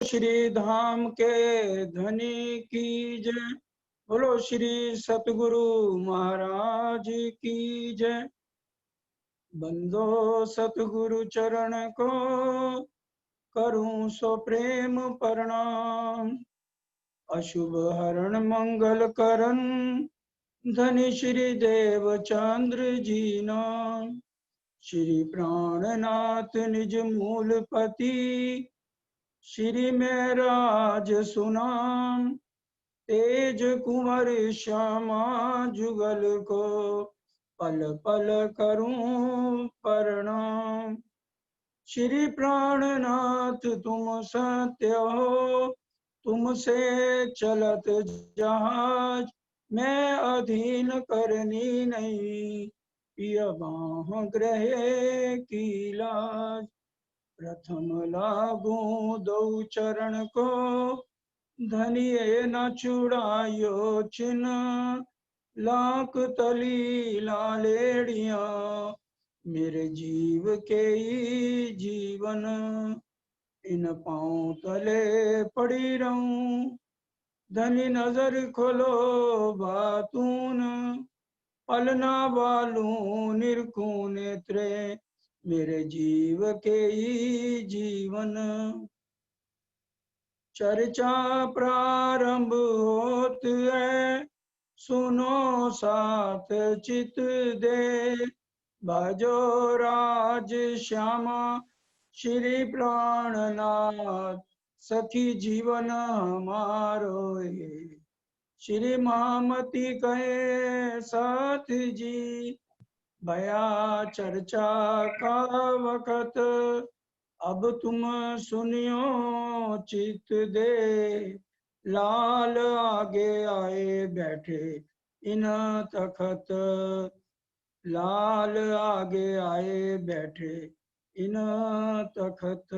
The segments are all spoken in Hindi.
श्री धाम के धनी की जय। बोलो श्री सतगुरु महाराज की जय। बंदो सतगुरु चरण को करूं सो प्रेम प्रणाम। अशुभ हरण मंगल करन धनी श्री देव चंद्र जी नाम। श्री प्राणनाथ निज मूलपति श्री में राज सुनाम। तेज कुंवर श्यामा जुगल को पल पल करूं प्रणाम। श्री प्राणनाथ तुम सत्य हो, तुमसे चलत जहाज। मैं अधीन करनी नहीं, पिय बाह ग्रहे की लाज। प्रथम लागू दो चरण को, धनिये न छुड़ायो चिन्ह। लाख तली लालेड़िया, मेरे जीव के ही जीवन। इन पांव तले पड़ी रहूं, धनी नजर खोलो बातून। पलना वालू निरखूं नेत्रे, मेरे जीव के ही जीवन। चर्चा प्रारंभ होत है, सुनो साथ चित दे। बाजो राज श्यामा श्री प्राणनाथ, सखी जीवन हमारो ये। श्री महामती कहे साथ जी, भया चर्चा का वक्त। अब तुम सुनियो चित दे। लाल आगे आए बैठे इन तखत। लाल आगे आए बैठे इन तखत।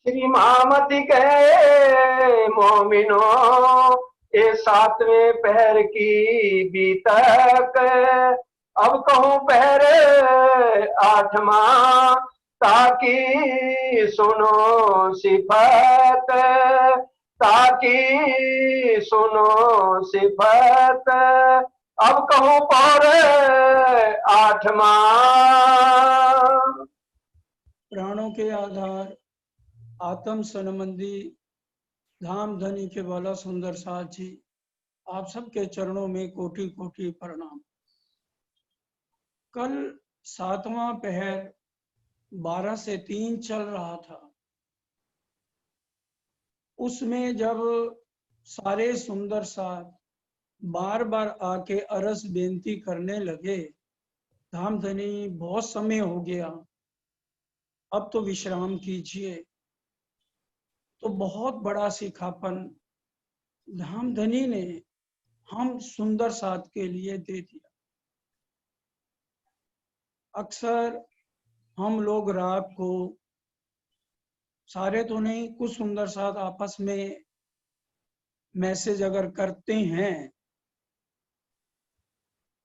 श्री महामती कहे मोमिनो, ये सातवें पहर की बीतक। अब कहूँ पहर आठवां, ताकि सुनो सिफत। ताकि सुनो सिफत। अब कहूँ पहर आठवां। प्राणों के आधार आत्म संबंधी धाम धनी के बाला सुंदर साथ जी, आप सबके चरणों में कोटि कोटि प्रणाम। कल 7वां पहर 12 से 3 चल रहा था। उसमें जब सारे सुंदर साथ बार बार आके अरस बेनती करने लगे, धाम धनी बहुत समय हो गया, अब तो विश्राम कीजिए, तो बहुत बड़ा सिखापन धाम धनी ने हम सुंदर साथ के लिए दे दिया। अक्सर हम लोग रात को, सारे तो नहीं, कुछ सुंदर साथ आपस में मैसेज अगर करते हैं,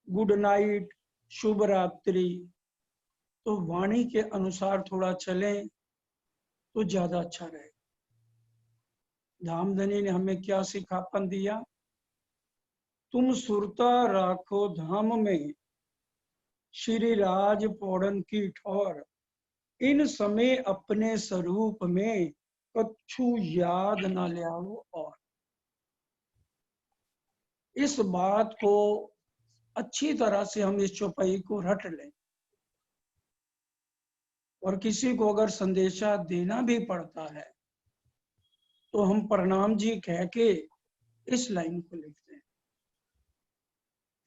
गुड नाइट, शुभ रात्रि, तो वाणी के अनुसार थोड़ा चलें तो ज्यादा अच्छा रहेगा। धामधनी ने हमें क्या सिखापन दिया? तुम सुरता राखो धाम में, श्री राज पौड़न की ठौर। इन समय अपने स्वरूप में, कछु याद न ले आओ और। इस बात को अच्छी तरह से हम इस चौपाई को रट लें, और किसी को अगर संदेशा देना भी पड़ता है तो हम प्रणाम जी कह के इस लाइन को लिखते हैं,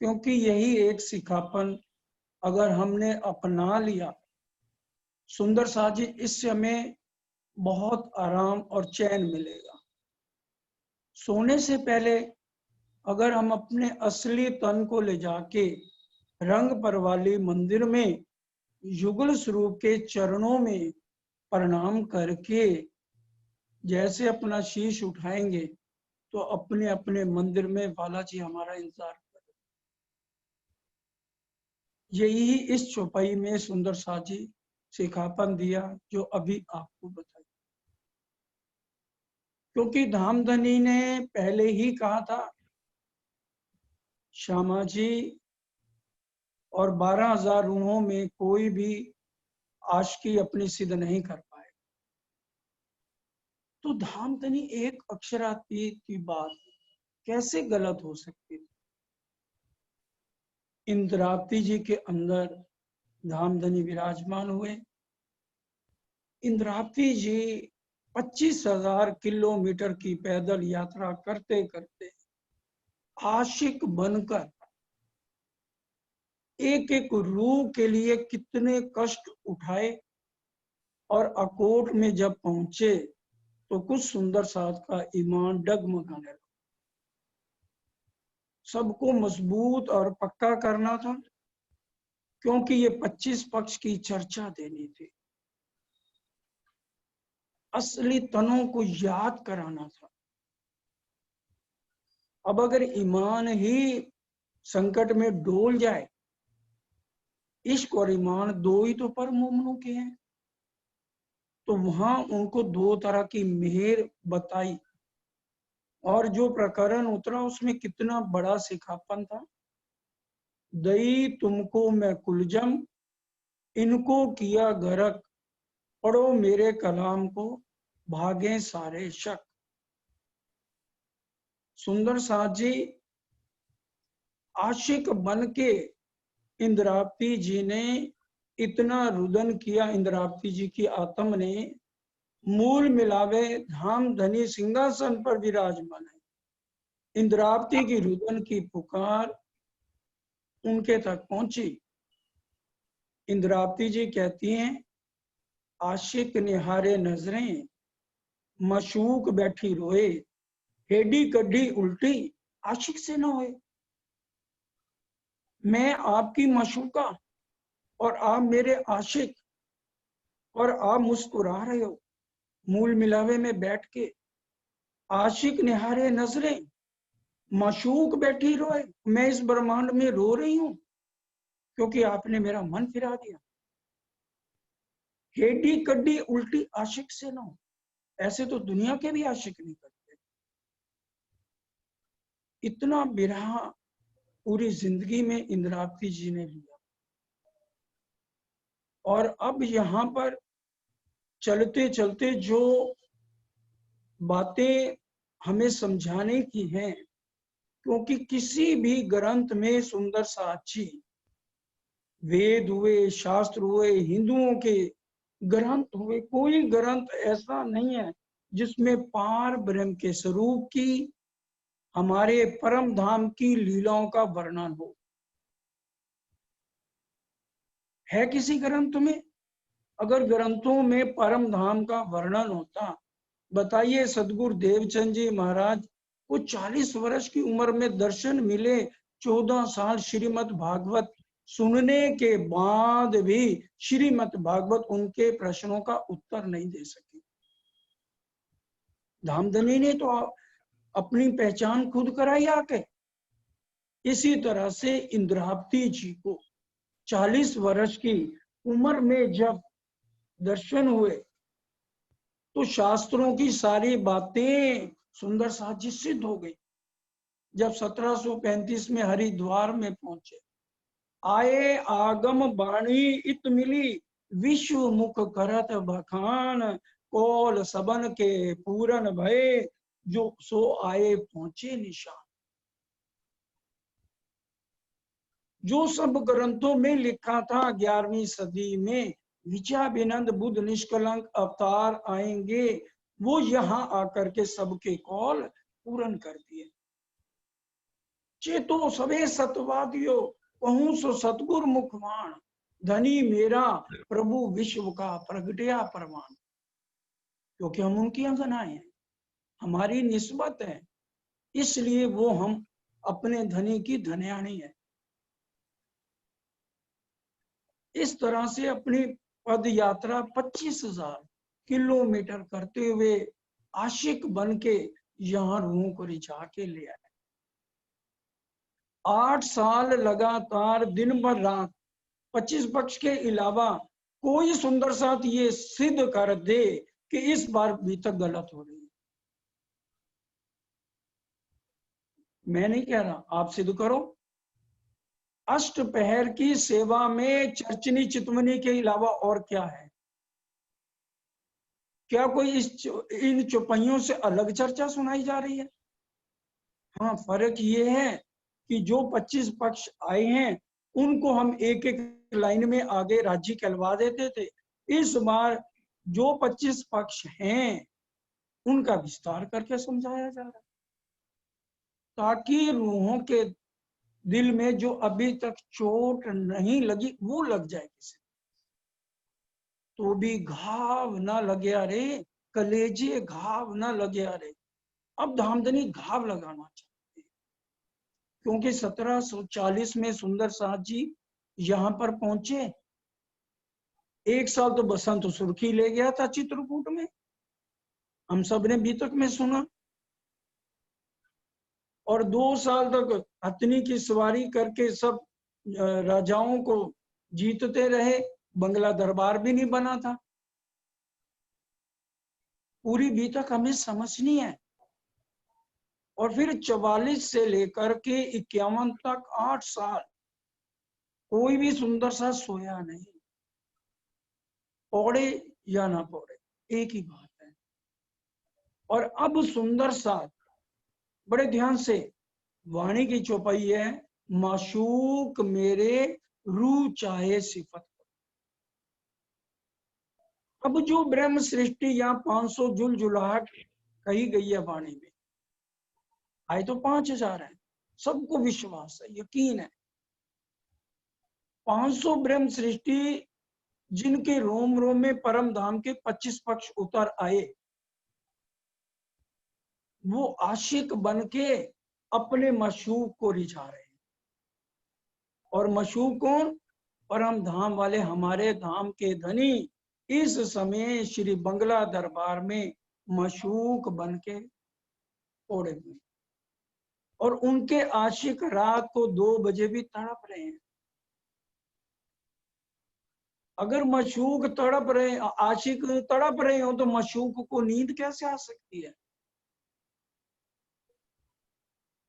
क्योंकि यही एक सिखापन अगर हमने अपना लिया, सुंदर साथ जी, इससे हमें बहुत आराम और चैन मिलेगा। सोने से पहले अगर हम अपने असली तन को ले जाके रंग परवाली मंदिर में युगल स्वरूप के चरणों में प्रणाम करके जैसे अपना शीश उठाएंगे, तो अपने अपने मंदिर में बालाजी हमारा इंतजार कर। यही इस चौपाई में सुंदर साथ जी सिखापन दिया जो अभी आपको बताया। क्योंकि धामधनी ने पहले ही कहा था, श्यामा जी और 12,000 रूहों में कोई भी आशिकी अपनी सिद्ध नहीं कर पाए। तो धामधनी एक अक्षरातीत की बात कैसे गलत हो सकती थी? इंद्रावती जी के अंदर धामधनी विराजमान हुए। इंद्रावती जी 25,000 किलोमीटर की पैदल यात्रा करते करते आशिक बनकर एक एक रूह के लिए कितने कष्ट उठाए, और अकोट में जब पहुंचे तो कुछ सुंदर साथ का ईमान डगमगाने लगा। सबको मजबूत और पक्का करना था, क्योंकि ये 25 पक्ष की चर्चा देनी थी। असली तनों को याद कराना था। अब अगर ईमान ही संकट में डोल जाए, इश्क और ईमान दो ही तो परम मोमनों के हैं, तो वहां उनको दो तरह की मेहर बताई, और जो प्रकरण उतरा उसमें कितना बड़ा सिखापन था। दई तुमको मैं कुलजम, इनको किया गरक, पढ़ो मेरे कलाम को, भागे सारे शक। सुंदर साथ जी आशिक बन के इंद्रावती जी ने इतना रुदन किया, इंद्रावती जी की आत्म ने, मूल मिलावे धामधनी सिंहासन पर विराजमान है। इंद्रावती की रुदन की पुकार उनके तक पहुंची। इंद्रावती जी कहती हैं, आशिक निहारे नजरें, मशूक बैठी रोए, हेडी कड्डी उल्टी आशिक से न होए। मैं आपकी मशूका और आप मेरे आशिक, और आप मुस्कुरा रहे हो मूल मिलावे में बैठ के। आशिक निहारे नजरें, मशूक बैठी रोए, मैं इस ब्रह्मांड में रो रही हूं क्योंकि आपने मेरा मन फिरा दिया। हेडी कड्डी उल्टी आशिक से ना हो, ऐसे तो दुनिया के भी आशिक नहीं करते। इतना बिरहा पूरी जिंदगी में इंद्रावती जी ने लिया। और अब यहाँ पर चलते चलते जो बातें हमें समझाने की हैं, क्योंकि किसी भी ग्रंथ में सुंदर साक्षी, वेद हुए, शास्त्र हुए, हिंदुओं के ग्रंथ हुए, कोई ग्रंथ ऐसा नहीं है जिसमें पार ब्रह्म के स्वरूप की, हमारे परम धाम की लीलाओं का वर्णन हो। है किसी ग्रंथ में? अगर ग्रंथों में परम धाम का वर्णन होता, बताइए सदगुरु देवचंद जी महाराज को 40 वर्ष की उम्र में दर्शन मिले, 14 साल श्रीमद् भागवत सुनने के बाद भी श्रीमद् भागवत उनके प्रश्नों का उत्तर नहीं दे सकी। धामधनी ने तो अपनी पहचान खुद कराई आके। इसी तरह से इंद्रावती जी को 40 वर्ष की उम्र में जब दर्शन हुए तो शास्त्रों की सारी बातें सुंदर साजी सिद्ध हो गई। जब 1735 में हरिद्वार में पहुंचे, आए आगम बाणी इत मिली, विश्व मुख करत बखान, कोल सबन के पूरन भय, जो सो आए पहुंचे निशान। जो सब ग्रंथों में लिखा था 11वीं सदी में विचाबिनंद बुद्ध निष्कलंक अवतार आएंगे, वो यहाँ आकर के सबके कौल पूर्ण कर दिए। चेतो सबे सतवादियो, कहूं सो सतगुर मुखवाण, धनी मेरा प्रभु विश्व का प्रगटया प्रमाण। क्योंकि हम उनकी अंगनाएं हैं, हमारी निस्बत है, इसलिए वो हम अपने धनी की धन्याणी है। इस तरह से अपनी पद यात्रा 25,000 किलोमीटर करते हुए आशिक बन के यहाँ रूहों को रिझा के ले आए। 8 साल लगातार दिन भर रात 25 पक्ष के अलावा कोई सुंदर साथ ये सिद्ध कर दे कि इस बार भी तक गलत हो रही है। मैं नहीं कह रहा, आप सिद्ध करो। अष्टपहर की सेवा में चर्चनी चितवनी के अलावा और क्या है? क्या कोई इन चौपाइयों से अलग चर्चा सुनाई जा रही है? हाँ, फर्क ये है कि जो 25 पक्ष आए हैं उनको हम एक एक लाइन में आगे राज्य कहलवा देते थे। इस बार जो 25 पक्ष हैं उनका विस्तार करके समझाया जा रहा है, ताकि रूहों के दिल में जो अभी तक चोट नहीं लगी वो लग जाए किसी तो भी घाव ना लगे, अरे कलेजे घाव ना लगे। अरे अब धामधनी घाव लगाना चाहते हैं, क्योंकि 1740 में सुंदर साथ जी यहाँ पर पहुंचे। एक साल तो बसंत सुर्खी ले गया था चित्रकूट में, हम सब ने बीतक में सुना, और 2 साल तक हथनी की सवारी करके सब राजाओं को जीतते रहे, बंगला दरबार भी नहीं बना था। पूरी बीतक हमें समझनी है। और फिर 44 से लेकर के 51 तक 8 साल कोई भी सुंदर सा सोया नहीं, पौड़े या ना पौड़े एक ही बात है। और अब सुंदर सा बड़े ध्यान से वाणी की चौपाई है, माशूक मेरे रू चाहे सिफत। अब जो ब्रह्म सृष्टि या 500 जुलजुलाहट कही गई है वाणी में, आए तो 5000 है, सबको विश्वास है, यकीन है। 500 ब्रह्म सृष्टि जिनके रोम रोम में परम धाम के 25 पक्ष उतर आए, वो आशिक बन के अपने मशूक को रिझा रहे हैं। और मशूक कौन? परम धाम वाले, हमारे धाम के धनी इस समय श्री बंगला दरबार में मशूक बन के ओढ़े हुए, और उनके आशिक रात को 2 बजे भी तड़प रहे हैं। अगर मशूक तड़प रहे, आशिक तड़प रहे हो, तो मशूक को नींद कैसे आ सकती है?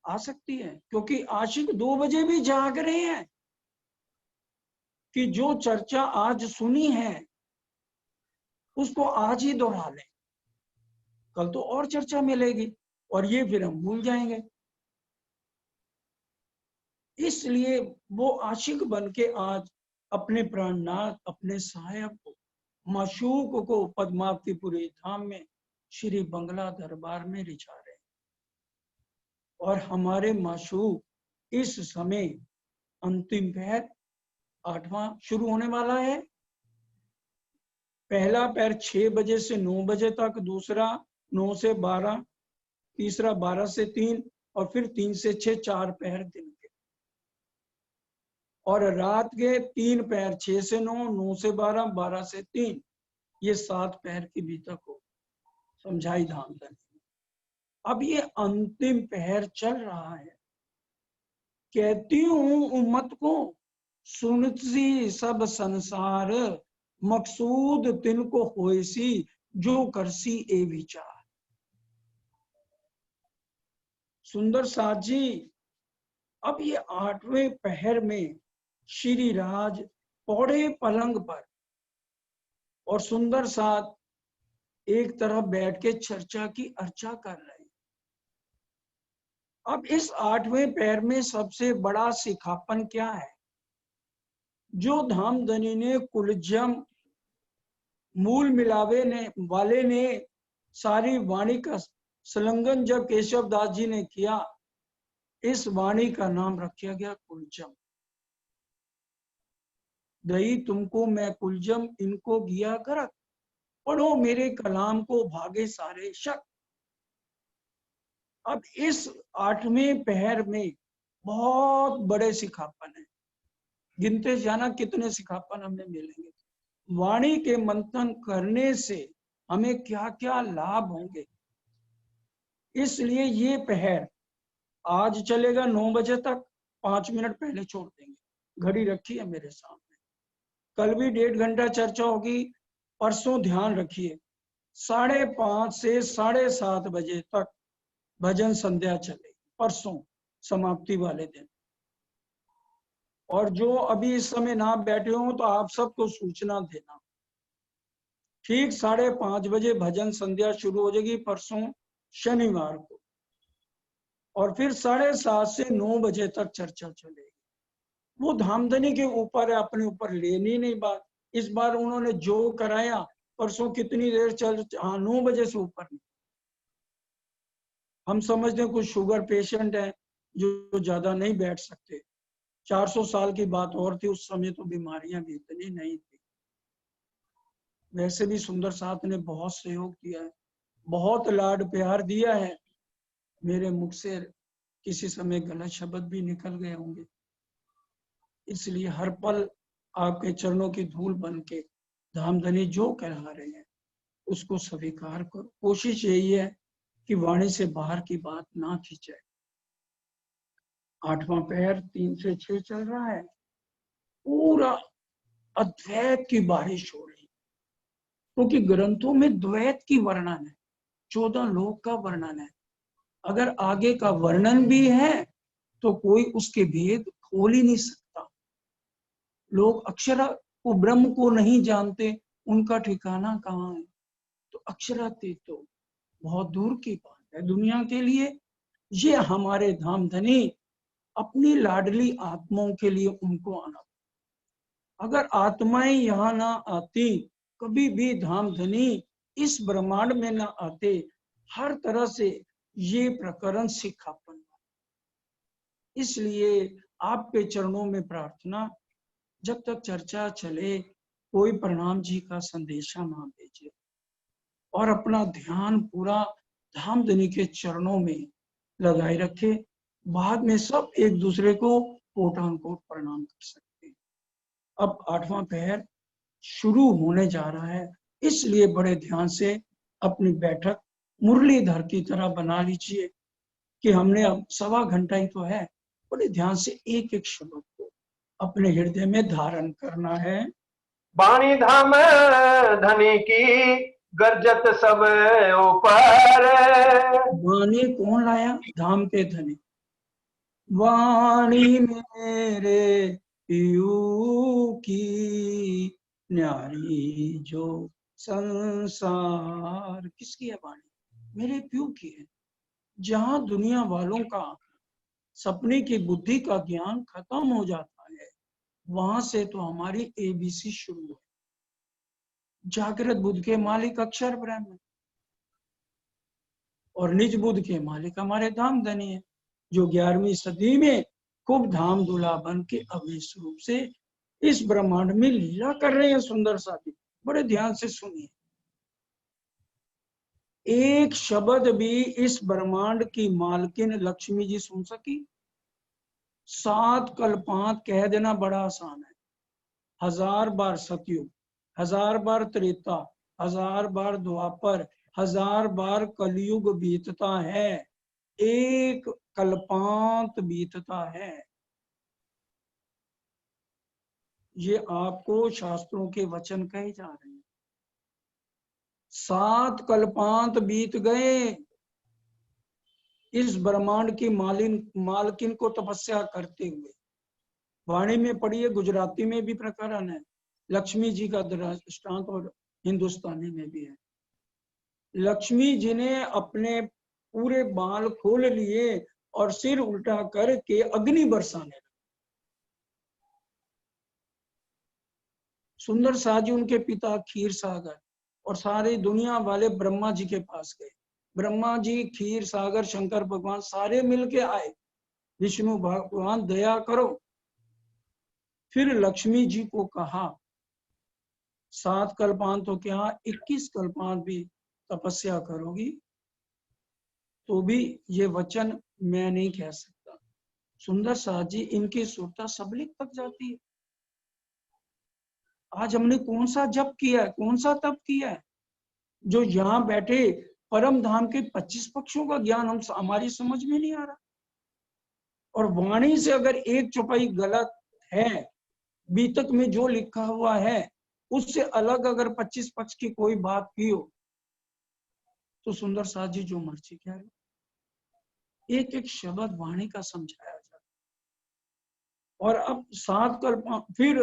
आ सकती है, क्योंकि आशिक 2 बजे भी जाग रहे हैं कि जो चर्चा आज सुनी है उसको आज ही दोहरा लें, कल तो और चर्चा मिलेगी और ये फिर हम भूल जाएंगे। इसलिए वो आशिक बन के आज अपने प्राणनाथ, अपने सहायक को, माशूक को पद्मावतीपुरी धाम में श्री बंगला दरबार में रिझा रहे। और हमारे माशूक इस समय अंतिम पहर 8वां शुरू होने वाला है। पहला पैर 6 बजे से 9 बजे तक, दूसरा 9 से 12, तीसरा 12 से 3, और फिर 3 से 6 4 पैर दिन के। और रात के 3 पैर 6 से 9, 9 से 12, 12 से 3, ये 7 पैर की बीतक हो समझाई धाम धनी। अब ये अंतिम पहर चल रहा है। कहती हूं उम्मत को, सुनती सब संसार, मकसूद तिनको होएसी, जो करसी ए विचार। सुंदर साथ जी, अब ये 8वें पहर में श्री राज पौड़े पलंग पर और सुंदर साथ एक तरफ बैठ के चर्चा की अर्चा कर रहे हैं। अब इस 8वें पहर में सबसे बड़ा सिखापन क्या है? जो धामधनी ने कुलजम मूल मिलावे ने वाले ने सारी वाणी का संलग्न जब केशव दास जी ने किया, इस वाणी का नाम रखा गया कुलजम। दई तुमको मैं कुलजम, इनको गिया करक, पढ़ो मेरे कलाम को भागे सारे शक। अब इस 8वें पहर में बहुत बड़े सिखापन है, गिनते जाना कितने सिखापन हमें मिलेंगे। वाणी के मंथन करने से हमें क्या क्या लाभ होंगे। इसलिए ये पहर आज चलेगा 9 बजे तक, 5 मिनट पहले छोड़ देंगे, घड़ी रखी है मेरे सामने। कल भी 1.5 घंटा चर्चा होगी। परसों ध्यान रखिए 5:30 से 7:30 बजे तक भजन संध्या चलेगी परसों। समाप्ति वाले दिन। और जो अभी इस समय ना बैठे हो तो आप सबको सूचना देना, ठीक 5:30 बजे भजन संध्या शुरू हो जाएगी परसों शनिवार को, और फिर 7:30 से 9 बजे तक चर्चा चलेगी। वो धामधनी के ऊपर है, अपने ऊपर लेनी नहीं बात। इस बार उन्होंने जो कराया परसों कितनी देर चल, हाँ 9 बजे से ऊपर नहीं। हम समझते हैं कुछ शुगर पेशेंट है जो ज्यादा नहीं बैठ सकते। 400 साल की बात और थी, उस समय तो बीमारियां भी इतनी नहीं थी। वैसे भी सुंदर साथ ने बहुत सहयोग किया है, बहुत लाड प्यार दिया है। मेरे मुख से किसी समय गलत शब्द भी निकल गए होंगे, इसलिए हर पल आपके चरणों की धूल बन के धामधनी जो करा रहे हैं उसको स्वीकार करो। कोशिश यही है कि वाणी से बाहर की बात ना खींचे। 8वां पहर 3 से 6 चल रहा है, पूरा अद्वैत की बारिश हो रही, क्योंकि ग्रंथों में द्वैत की वर्णन है, 14 लोक का वर्णन है। अगर आगे का वर्णन भी है तो कोई उसके भेद खोल ही नहीं सकता। लोग अक्षरा को, ब्रह्म को नहीं जानते, उनका ठिकाना कहाँ है? तो अक्षरातीत तो बहुत दूर की बात है दुनिया के लिए। ये हमारे धामधनी अपनी लाडली आत्माओं के लिए उनको आना। अगर आत्माएं यहाँ ना आती, कभी भी धामधनी इस ब्रह्मांड में ना आते, हर तरह से ये प्रकरण सिखापन। इसलिए आपके चरणों में प्रार्थना, जब तक चर्चा चले कोई प्रणाम जी का संदेशा ना भेजे, और अपना ध्यान पूरा धामधनी के चरणों में लगाए रखे। बाद में सब एक दूसरे को कोटान कोट प्रणाम कर सकते हैं। अब 8वां पहर शुरू होने जा रहा है, इसलिए बड़े ध्यान से अपनी बैठक मुरलीधर की तरह बना लीजिए कि हमने अब 1.25 घंटा ही तो है। बड़े ध्यान से एक एक शब्द को अपने हृदय में धारण करना है। वाणी धाम धनी की गर्जत सब ऊपर। वाणी कौन लाया? धाम के धनी। वाणी मेरे पियू की न्यारी जो संसार। किसकी है वाणी? मेरे पियू की है। जहां दुनिया वालों का सपने की बुद्धि का ज्ञान खत्म हो जाता है, वहां से तो हमारी ABC शुरू है। जागृत बुद्ध के मालिक अक्षर ब्रह्म, और निज बुद्ध के मालिक हमारे धामधनी है, जो 11वीं सदी में खूब धाम धूला बन के अवेश रूप से इस ब्रह्मांड में लीला कर रहे हैं। सुंदर साथी बड़े ध्यान से सुनिए, एक शब्द भी इस ब्रह्मांड की मालकिन लक्ष्मी जी सुन सकी? 7 कल्पांत कह देना बड़ा आसान है। 1000 बार सतयुग, 1000 बार त्रेता, 1000 बार द्वापर, 1000 बार कलयुग बीतता है, एक कल्पांत बीतता है। ये आपको शास्त्रों के वचन कहे जा रहे हैं। 7 कल्पांत बीत गए इस ब्रह्मांड की मालकिन को तपस्या करते हुए। वाणी में पढ़िए, गुजराती में भी प्रकरण है, लक्ष्मी जी का दृष्टांत, और हिंदुस्तानी में भी है। लक्ष्मी जी ने अपने पूरे बाल खोल लिए और सिर उल्टा करके अग्नि बरसाने लगे। सुंदर साजी उनके पिता क्षीर सागर, और सारी दुनिया वाले ब्रह्मा जी के पास गए। ब्रह्मा जी, क्षीर सागर, शंकर भगवान सारे मिलके आए, विष्णु भगवान दया करो। फिर लक्ष्मी जी को कहा 7 कल्पांत तो क्या 21 कल्पांत भी तपस्या करोगी तो भी ये वचन मैं नहीं कह सकता। सुंदर साजी इनकी सुरता सबलिक तक जाती है। आज हमने कौन सा जप किया है, कौन सा तप किया है, जो यहाँ बैठे परम धाम के 25 पक्षों का ज्ञान हमारी समझ में नहीं आ रहा। और वाणी से अगर एक चौपाई गलत है, बीतक में जो लिखा हुआ है उससे अलग अगर 25 पक्ष की कोई बात की हो तो सुंदर साथ जी जो मर्जी कह रहे। एक एक शब्द वाणी का समझाया जाता। और अब 7 कल्प फिर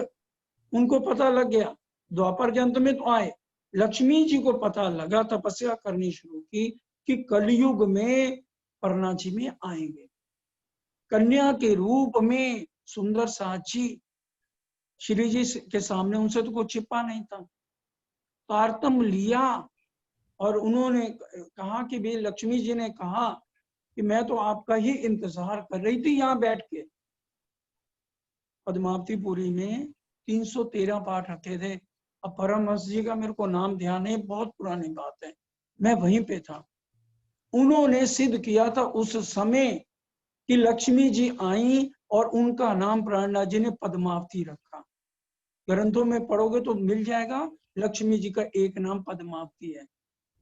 उनको पता लग गया, द्वापर के अंत में तो आए, लक्ष्मी जी को पता लगा, तपस्या करनी शुरू की कि कलयुग में परना जी में आएंगे। कन्या के रूप में सुंदर साची श्री जी के सामने, उनसे तो कुछ छिपा नहीं था। तारतम लिया और उन्होंने कहा कि भाई, लक्ष्मी जी ने कहा कि मैं तो आपका ही इंतजार कर रही थी यहाँ बैठ के। पद्मावतीपुरी में 313 पाठ रखे थे। अब परमहंस जी का मेरे को नाम ध्यान है, बहुत पुरानी बात है, मैं वहीं पे था। उन्होंने सिद्ध किया था उस समय कि लक्ष्मी जी आई और उनका नाम प्राणनाथ जी ने पद्मावती रखा। ग्रंथों में पढ़ोगे तो मिल जाएगा, लक्ष्मी जी का एक नाम पद्मावती है।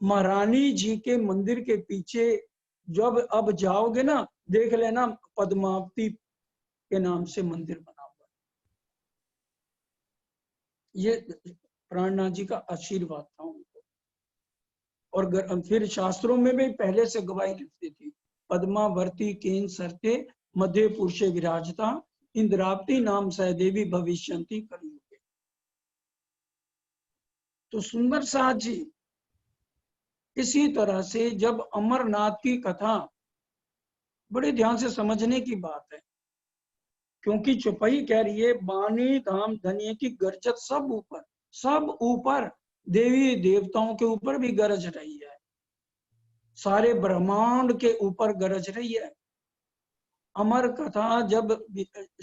महारानी जी के मंदिर के पीछे जब अब जाओगे ना, देख लेना पद्मावती के नाम से मंदिर बना हुआ है। ये प्राणनाथ जी का आशीर्वाद था उनको। और फिर शास्त्रों में भी पहले से गवाही लिखती थी, पद्मावर्ती केन सरते मध्य पुरुषे विराजता, इंद्रावती नाम सह देवी भविष्यंती कलयुगे। तो सुंदर साथ जी इसी तरह से जब अमरनाथ की कथा, बड़े ध्यान से समझने की बात है, क्योंकि चौपाई कह रही है बानी धाम धनिये की गरजत सब ऊपर देवी देवताओं के ऊपर भी गरज रही है, सारे ब्रह्मांड के ऊपर गरज रही है। अमर कथा जब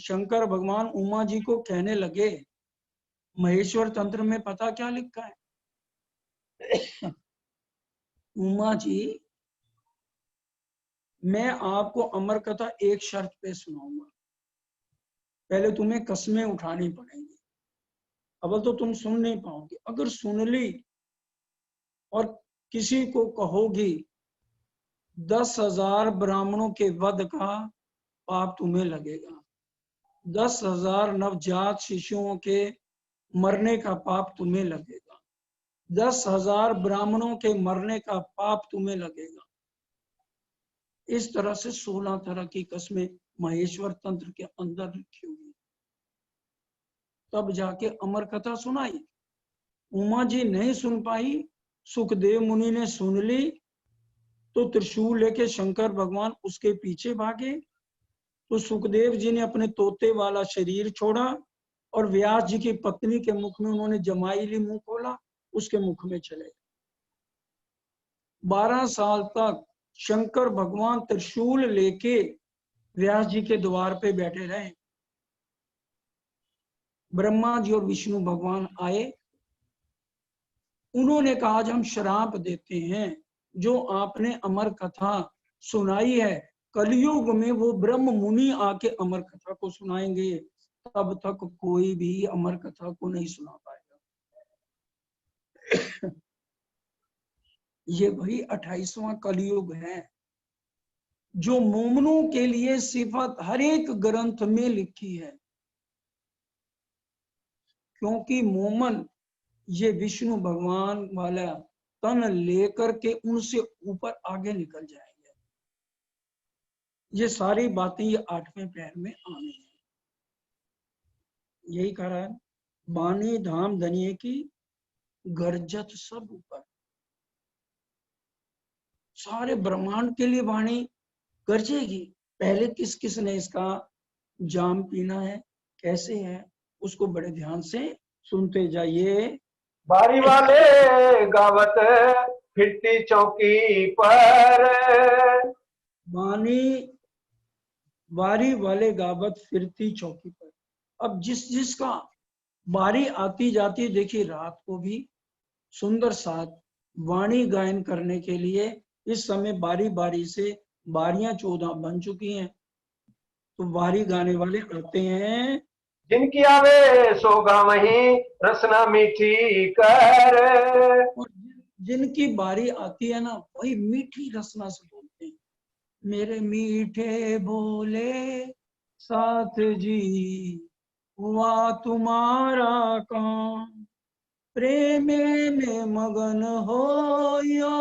शंकर भगवान उमा जी को कहने लगे, महेश्वर तंत्र में पता क्या लिखा है? उमा जी, मैं आपको अमर कथा एक शर्त पे सुनाऊंगा, पहले तुम्हें कस्में उठानी पड़ेंगी, अव्वल तो तुम सुन नहीं पाओगे। अगर सुन ली और किसी को कहोगी 10,000 ब्राह्मणों के वध का पाप तुम्हें लगेगा, 10,000 नवजात शिशुओं के मरने का पाप तुम्हें लगेगा, 10,000 ब्राह्मणों के मरने का पाप तुम्हें लगेगा। इस तरह से 16 तरह की कस्में महेश्वर तंत्र के अंदर लिखी हुई। तब जाके अमर कथा सुनाई। उमा जी नहीं सुन पाई, सुखदेव मुनि ने सुन ली, तो त्रिशूल लेके शंकर भगवान उसके पीछे भागे। तो सुखदेव जी ने अपने तोते वाला शरीर छोड़ा और व्यास जी की पत्नी के मुख में उन्होंने जमाई ली, मुंह खोला, उसके मुख में चले। 12 साल तक शंकर भगवान त्रिशूल लेके व्यास जी के द्वार पे बैठे रहे। ब्रह्मा जी और विष्णु भगवान आए, उन्होंने कहा आज हम श्राप देते हैं, जो आपने अमर कथा सुनाई है, कलयुग में वो ब्रह्म मुनि आके अमर कथा को सुनाएंगे, तब तक कोई भी अमर कथा को नहीं सुना पाएगा। ये वही 28वां कलयुग है जो मोमनों के लिए सिफत हर एक ग्रंथ में लिखी है, क्योंकि मोमन ये विष्णु भगवान वाला तन लेकर के उनसे ऊपर आगे निकल जाएंगे। ये सारी बातें ये 8वें पैर में आनी है। यही कारण बानी धाम धनिये की गरजत सब ऊपर, सारे ब्रह्मांड के लिए वाणी गरजेगी। पहले किस किस ने इसका जाम पीना है, कैसे है, उसको बड़े ध्यान से सुनते जाइए। बारी वाले गावत फिरती चौकी पर, बारी वाले गावत फिरती चौकी पर। अब जिस जिसका बारी आती जाती, देखिए रात को भी सुंदर साथ वाणी गायन करने के लिए इस समय बारी बारी से बारियां 14 बन चुकी हैं, तो बारी गाने वाले आते हैं। जिनकी आवे सो गावहीं रसना मीठी कर, और जिनकी बारी आती है ना, वही मीठी रसना से बोलते हैं, मेरे मीठे बोले साथ जी हुआ तुम्हारा काम, प्रेम में मगन हो यो,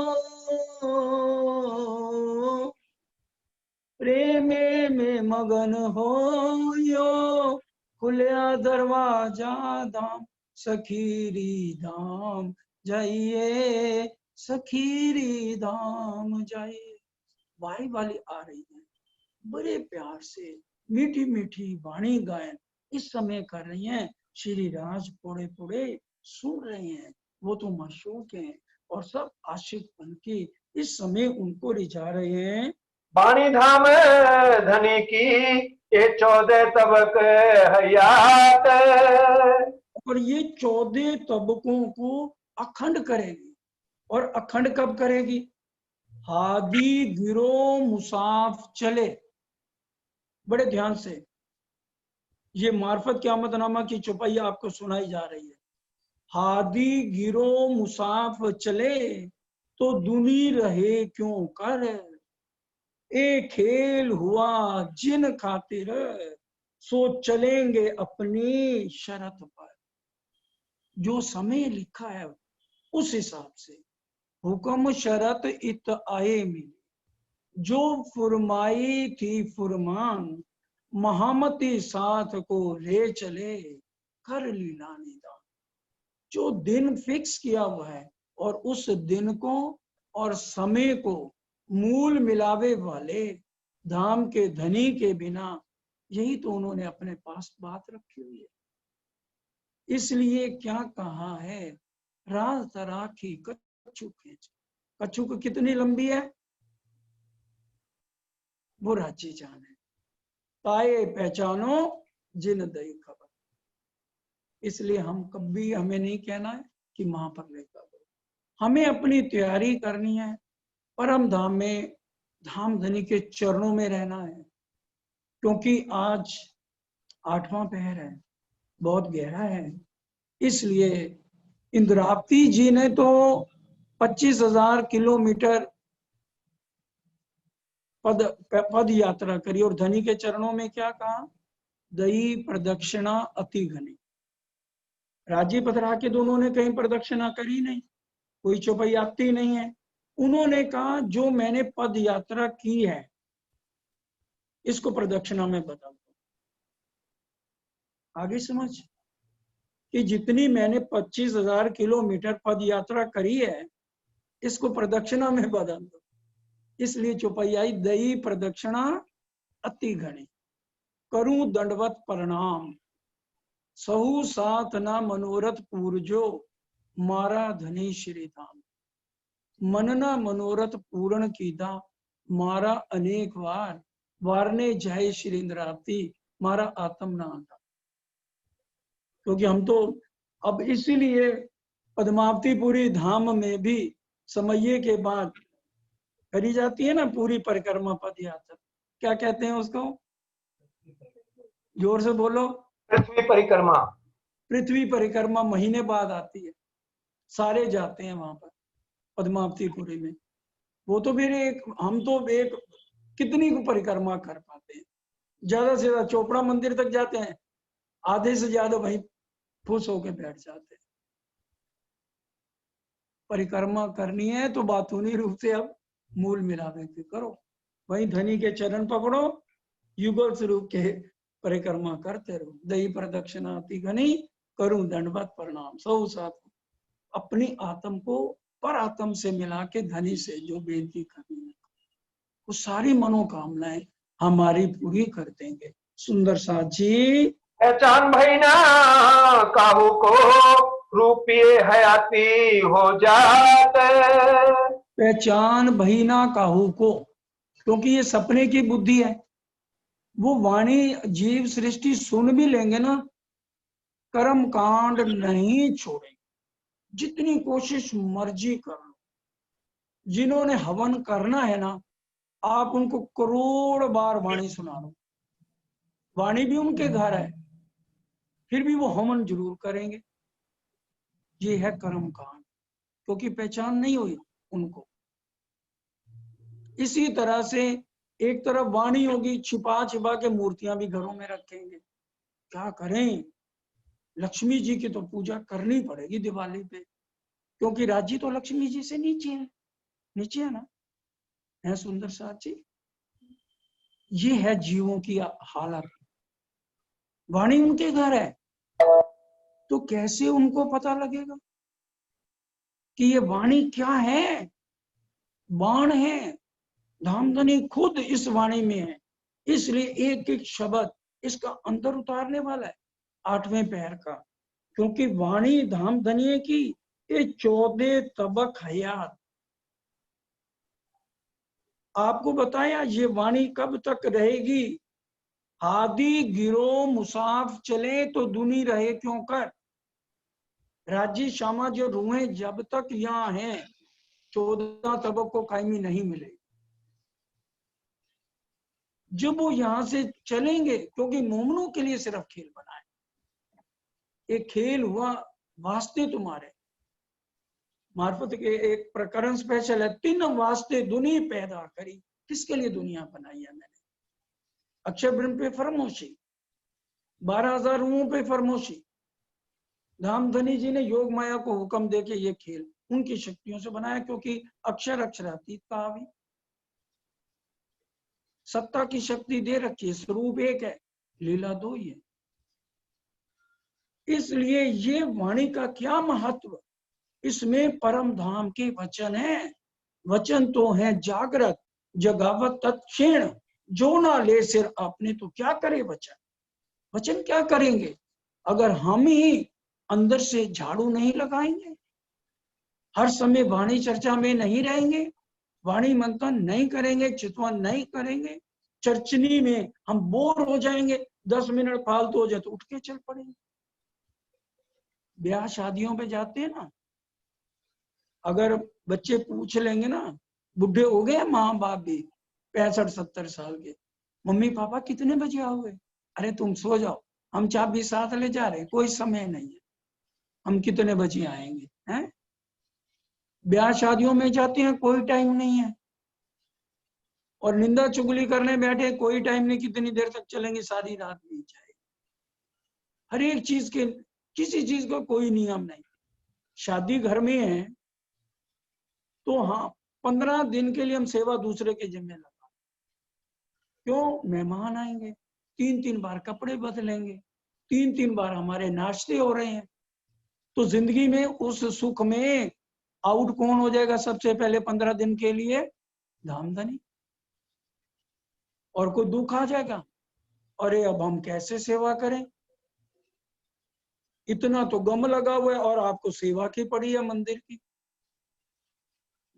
मगन हो यो खुलिया दरवाजा धाम सखीरी धाम जाइए सखीरी धाम जाइए। वाई वाली आ रही है, बड़े प्यार से मीठी मीठी वाणी गायन इस समय कर रही हैं। श्री राज पोड़े पोड़े सुन रहे हैं, वो तो माशूक हैं और सब आशिक बन के इस समय उनको रिझा रहे हैं। बाणी धाम धनी की ये 14 तबक हयात, और ये 14 तबकों को अखंड करेगी। और अखंड कब करेगी? हादी गिरो मुसाफ चले। बड़े ध्यान से ये मार्फत क़यामतनामा की चौपाइयां आपको सुनाई जा रही है। हादी गिरो मुसाफ चले तो दुनी रहे क्यों कर, ए खेल हुआ जिन खातिर सो चलेंगे अपनी शरत पर। जो समय लिखा है उस हिसाब से हुक्म शरत इत आए मिली, जो फुरमाई थी फुरमान महामती साथ को ले चले कर लीला निदान। जो दिन फिक्स किया हुआ है और उस दिन को और समय को मूल मिलावे वाले धाम के धनी के बिना, यही तो उन्होंने अपने पास बात रखी हुई है। इसलिए क्या कहा है, राज तराखी कच्छु खींच। कच्छु को कितनी लंबी है वो राज्य जान है, पाए पहचानो जिन दई खबर। इसलिए हम कभी हमें नहीं कहना है कि महापर लेकर दो, हमें अपनी तैयारी करनी है, परम धाम में धाम धनी के चरणों में रहना है। क्योंकि आज 8वां पहर है, बहुत गहरा है। इसलिए इंद्रावती जी ने तो 25,000 किलोमीटर पद यात्रा करी और धनी के चरणों में क्या कहा, दई प्रदक्षिणा अति घनी। राज्य पथरा के दोनों ने कहीं प्रदक्षिणा करी नहीं, कोई चौपाई आती नहीं है। उन्होंने कहा जो मैंने पद यात्रा की है इसको प्रदक्षिणा में बदल दो। आगे समझ कि जितनी मैंने 25,000 किलोमीटर पद यात्रा करी है इसको प्रदक्षिणा में बदल दो। इसलिए चौपाई आई, दई प्रदक्षिणा अति घनी करूं दंडवत प्रणाम, सहु साथ ना मनोरथ पूरजो मारा धनी श्री धाम। मनना मनोरथ पूर्ण कीधा मारा अनेक वार, वारने जाए श्री इंद्रावती मारा आत्म ना आता। क्योंकि हम तो अब इसीलिए पद्मावती पूरी धाम में भी समये के बाद करी जाती है ना पूरी परिक्रमा पद यात्रा। क्या कहते हैं उसको, जोर से बोलो। पृथ्वी परिक्रमा। पृथ्वी परिक्रमा महीने बाद आती है, सारे जाते हैं वहां पर पद्मावतीपुरी में। वो तो फिर एक, हम तो एक कितनी को परिक्रमा कर पाते हैं, ज्यादा से ज्यादा चोपड़ा मंदिर तक जाते हैं, आधे से ज्यादा वहीं फुस होके बैठ जाते हैं। परिक्रमा करनी है तो बातूनी रूप से अब मूल मिलावे के करो, वहीं धनी के चरण पकड़ो, युगल स्वरूप के परिक्रमा करते रहो। दही प्रदक्षिणा अति घनी करूं दंडवत प्रणाम, सौ साथ अपनी आत्म को पर आत्म से मिला के धनी से जो बेनती करनी है वो सारी मनोकामनाएं हमारी पूरी कर देंगे। सुंदर साथ जी, पहचान भई ना काहू को रूपिये हयाती हो जात, पहचान भईना काहू को, क्योंकि ये सपने की बुद्धि है। वो वाणी जीव सृष्टि सुन भी लेंगे ना, कर्म कांड नहीं छोड़ेंगे, जितनी कोशिश मर्जी कर लो। जिन्होंने हवन करना है ना, आप उनको करोड़ बार वाणी सुना लो, वाणी भी उनके घर है, फिर भी वो हवन जरूर करेंगे। ये है कर्म कांड, क्योंकि पहचान नहीं हुई उनको। इसी तरह से एक तरफ वाणी होगी, छिपा छिपा के मूर्तियां भी घरों में रखेंगे। क्या करें, लक्ष्मी जी की तो पूजा करनी पड़ेगी दिवाली पे, क्योंकि राज्य तो लक्ष्मी जी से नीचे है, नीचे है ना, है सुंदर साथ जी। ये है जीवों की हालत। वाणी उनके घर है, तो कैसे उनको पता लगेगा कि ये वाणी क्या है? बाण है। धामधनी खुद इस वाणी में है, इसलिए एक एक शब्द इसका अंदर उतारने वाला है 8वें पैर का। क्योंकि वाणी धामधनी की ये 14 तबक हयात। आपको बताया ये वाणी कब तक रहेगी? हादी गिरो मुसाफ चले तो दुनी रहे क्यों कर। राज्य श्यामा जो रूहें जब तक यहाँ हैं 14 तबक को कायमी नहीं मिलेगी। जब वो यहां से चलेंगे, क्योंकि मोमनों के लिए सिर्फ खेल बना है, एक खेल हुआ वास्ते तुम्हारे मार्फत के एक प्रकरण स्पेशल है। 3 वास्ते दुनिया पैदा करी। किसके लिए दुनिया बनाई है मैंने? अक्षय ब्रह्म पे फरमोशी, 12,000 रूहों पे फरमोशी। धामधनी जी ने योग माया को हुक्म देके ये खेल उनकी शक्तियों से बनाया, क्योंकि अक्षर अक्षरातीत का भी सत्ता की शक्ति दे रखी है, स्वरूप एक है, लीला 2 ही है। इसलिए ये वाणी का क्या महत्व, इसमें परम धाम के वचन है। वचन तो है जागृत, जगावत तत्क्षण, जो ना ले सिर आपने तो क्या करे वचन। वचन क्या करेंगे अगर हम ही अंदर से झाड़ू नहीं लगाएंगे, हर समय वाणी चर्चा में नहीं रहेंगे, वाणी मंथन नहीं करेंगे, चितवन नहीं करेंगे, चर्चनी में हम बोर हो जाएंगे, 10 मिनट फालतू हो जाए तो उठ के चल पड़ेंगे। ब्याह शादियों पे जाते हैं ना, अगर बच्चे पूछ लेंगे ना, बुढ़े हो गए माँ बाप भी 65-70 साल के, मम्मी पापा कितने बजे आओगे? अरे तुम सो जाओ, हम चाबी साथ ले जा रहे हैं, कोई समय नहीं है, हम कितने बजे आएंगे? हैं? ब्याह शादियों में जाते हैं, कोई टाइम नहीं है, और निंदा चुगली करने बैठे, कोई टाइम नहीं, कितनी देर तक चलेंगे, सारी रात बीत जाएगी। हर एक चीज के, किसी चीज का कोई नियम नहीं। शादी घर में है तो हाँ 15 दिन के लिए हम सेवा दूसरे के जिम्मे लगा। क्यों? मेहमान आएंगे, 3-3 बार कपड़े बदलेंगे, 3-3 बार हमारे नाश्ते हो रहे हैं, तो जिंदगी में उस सुख में आउट कौन हो जाएगा सबसे पहले 15 दिन के लिए? धामधनी। और कोई दुख आ जाएगा, अरे अब हम कैसे सेवा करें, इतना तो गम लगा हुआ है और आपको सेवा की पड़ी है मंदिर की।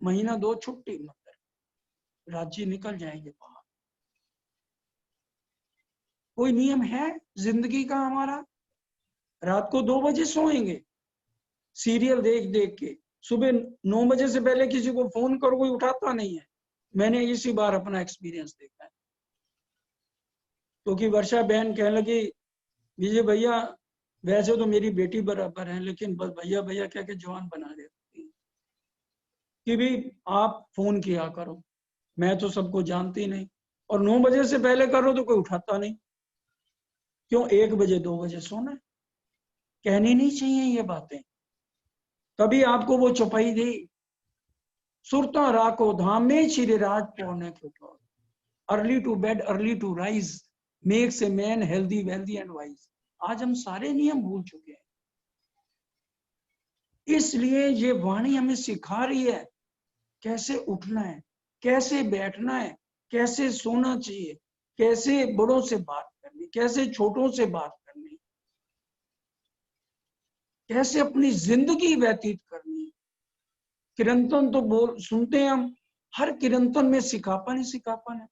महीना 2 छुट्टी, मंदिर राज्य निकल जाएंगे बाहर। कोई नियम है जिंदगी का हमारा? रात को 2 बजे सोएंगे सीरियल देख देख के, सुबह 9 बजे से पहले किसी को फोन करो कोई उठाता नहीं है। मैंने इसी बार अपना एक्सपीरियंस देखा है, क्योंकि वर्षा बहन कहने लगी विजय भैया वैसे तो मेरी बेटी बराबर है, लेकिन बस भैया भैया कह के जवान बना देती है कि भी आप फोन किया करो, मैं तो सबको जानती नहीं, और 9 बजे से पहले करो तो कोई उठाता नहीं। क्यों? 1 बजे 2 बजे सोना है। कहनी नहीं चाहिए ये बातें, तभी आपको वो चौपाई दी, सुरता राखो धाम में श्री राज पौने को। Early to bed early to rise makes a man healthy wealthy and wise. आज हम सारे नियम भूल चुके हैं, इसलिए ये वाणी हमें सिखा रही है कैसे उठना है, कैसे बैठना है, कैसे सोना चाहिए, कैसे बड़ों से बात करनी, कैसे छोटों से बात करनी, कैसे अपनी जिंदगी व्यतीत करनी। किरंतन तो बोल सुनते हैं हम, हर किरंतन में सिखापन ही सिखापन है।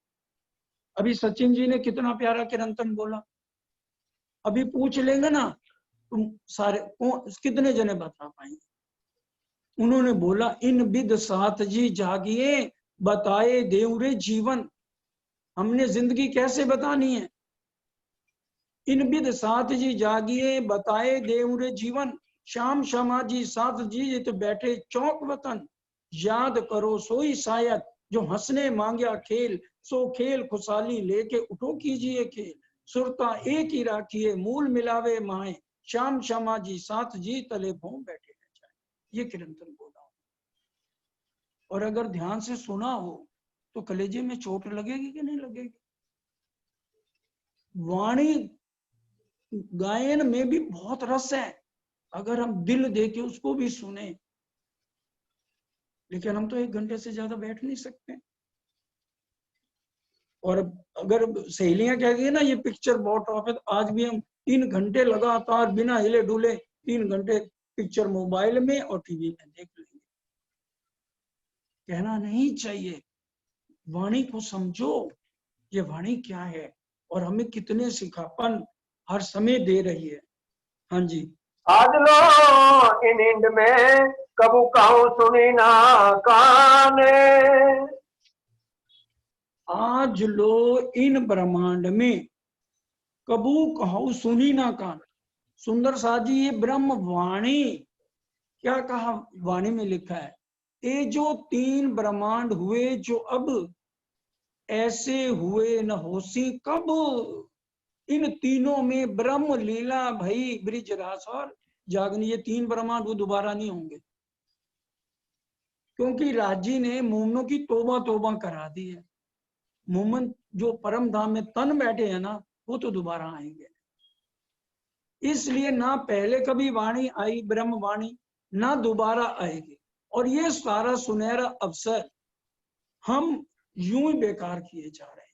अभी सचिन जी ने कितना प्यारा किरंतन बोला, अभी पूछ लेंगे ना तुम सारे कितने जने बता पाएंगे। उन्होंने बोला इन विद साथ जी जागिए बताए देवरे जीवन। हमने जिंदगी कैसे बतानी है? इन विद साथ जी जागिए बताए देवरे जीवन। श्याम श्यामा जी साथ जी तो बैठे चौक वतन। याद करो सोई शायद जो हंसने मांगया खेल, सो खेल खुशहाली लेके उठो कीजिए खेल। सुरता एक ही राखिए मूल मिलावे माए, श्याम श्यामा जी साथ जी तले भों बैठे रह जाए। ये किरंतन बोला, और अगर ध्यान से सुना हो तो कलेजे में चोट लगेगी कि नहीं लगेगी? वाणी गायन में भी बहुत रस है, अगर हम दिल दे के उसको भी सुने, लेकिन हम तो 1 घंटे से ज्यादा बैठ नहीं सकते। और अगर सहेलियां कहती है ना ये पिक्चर बहुत टॉप है, तो आज भी हम 3 घंटे लगातार बिना हिले डुले 3 घंटे पिक्चर मोबाइल में और टीवी में देख लेंगे। कहना नहीं चाहिए, वाणी को समझो, ये वाणी क्या है और हमें कितने सिखापन हर समय दे रही है। हाँ जी। आज लो इन इंड में कबू कहूँ सुनी ना काने, आज लो इन ब्रह्मांड में कबू कहूँ सुनी ना कान। सुंदर साथ जी, ये ब्रह्म वाणी क्या कहा, वाणी में लिखा है, ये जो 3 ब्रह्मांड हुए जो अब ऐसे हुए न होसी कब, इन तीनों में ब्रह्म लीला भई ब्रिज रास और जागनी, ये 3 ब्रह्मांड वो दोबारा नहीं होंगे, क्योंकि राजी ने मोमनों की तोबा तोबा करा दी है। मोमन जो परम धाम में तन बैठे हैं ना, वो तो दोबारा आएंगे। इसलिए ना पहले कभी वाणी आई ब्रह्म वाणी, ना दोबारा आएगी। और ये सारा सुनहरा अवसर हम यूं ही बेकार किए जा रहे हैं।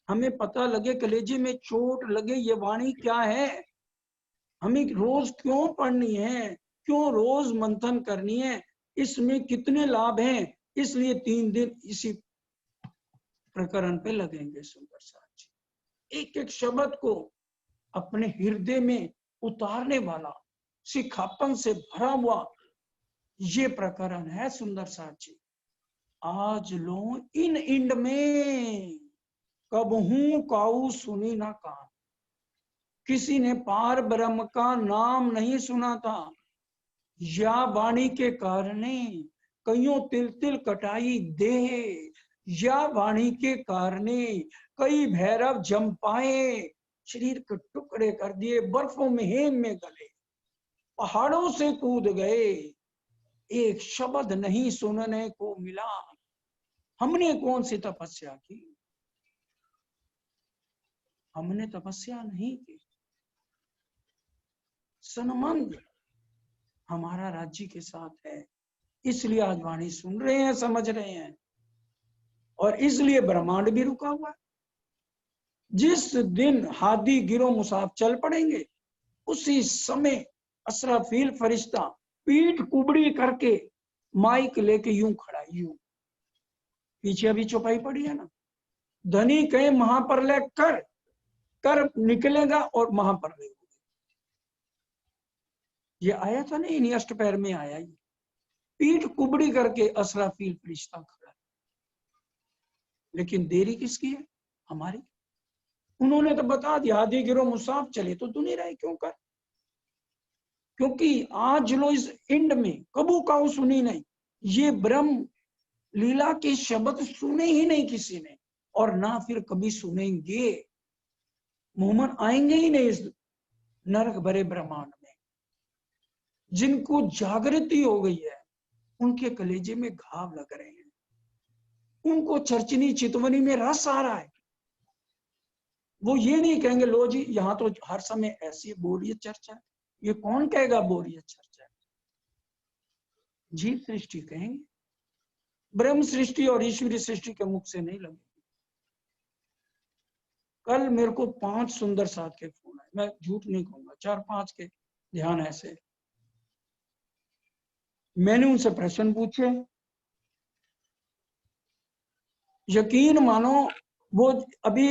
हमें पता लगे, कलेजे में चोट लगे, ये वाणी क्या है, हमें रोज क्यों पढ़नी है, क्यों रोज मंथन करनी है, इसमें कितने लाभ हैं। इसलिए 3 दिन इसी प्रकरण पे लगेंगे। सुंदर साथ जी, एक एक शब्द को अपने हृदय में उतारने वाला, सिखापन से भरा हुआ ये प्रकरण है। सुंदर साथ जी, आज लो इन इंड में कबहू काऊ सुनी ना कान। किसी ने पार ब्रह्म का नाम नहीं सुना था, या वाणी के कारणे कईयों तिल तिल कटाई दे, या वाणी के कारणे कई भैरव जम पाए, शरीर के टुकड़े कर दिए, बर्फों में हेम में गले, पहाड़ों से कूद गए, एक शब्द नहीं सुनने को मिला। हमने कौन सी तपस्या की, हमने तपस्या नहीं की। संबंध हमारा राज्य के साथ है, इसलिए आज वाणी सुन रहे हैं, समझ रहे हैं, और इसलिए ब्रह्मांड भी रुका हुआ है। जिस दिन हादी गिरो मुसाफ चल पड़ेंगे, उसी समय असराफील फरिश्ता पीठ कुबड़ी करके माइक लेके यूं खड़ा, यूं पीछे अभी चौपाई पड़ी है ना, धनी कहे महाप्रलय कर कर निकलेगा और महाप्रलय। ये आया था ना, इन्हीं अष्टपैर में आया, ये पीठ कुबड़ी करके असराफील फरिश्ता खड़ा। लेकिन देरी किसकी है, हमारी। उन्होंने तो बता दिया, आधी गिरो मुसाफ चले तो तू नहीं रहे, क्यों कर, क्योंकि आज लो इस इंड में कबू काऊ सुनी नहीं, ये ब्रह्म लीला के शब्द सुने ही नहीं किसी ने, और ना फिर कभी सुनेंगे। मोहम्मद आएंगे ही नहीं इस नरक भरे ब्रह्मांड में। जिनको जागृति हो गई है, उनके कलेजे में घाव लग रहे हैं, उनको चर्चनी चितवनी में रस आ रहा है। वो ये नहीं कहेंगे लो जी यहाँ तो हर समय ऐसी बोरियत चर्चा है। ये कौन कहेगा बोरियत चर्चा है, जीव सृष्टि कहेंगे, ब्रह्म सृष्टि और ईश्वरी सृष्टि के मुख से नहीं लगेगी। कल मेरे को 5 सुंदर साथ के फोन आए, मैं झूठ नहीं कहूंगा, 4-5 के ध्यान ऐसे। मैंने उनसे प्रश्न पूछे, यकीन मानो वो अभी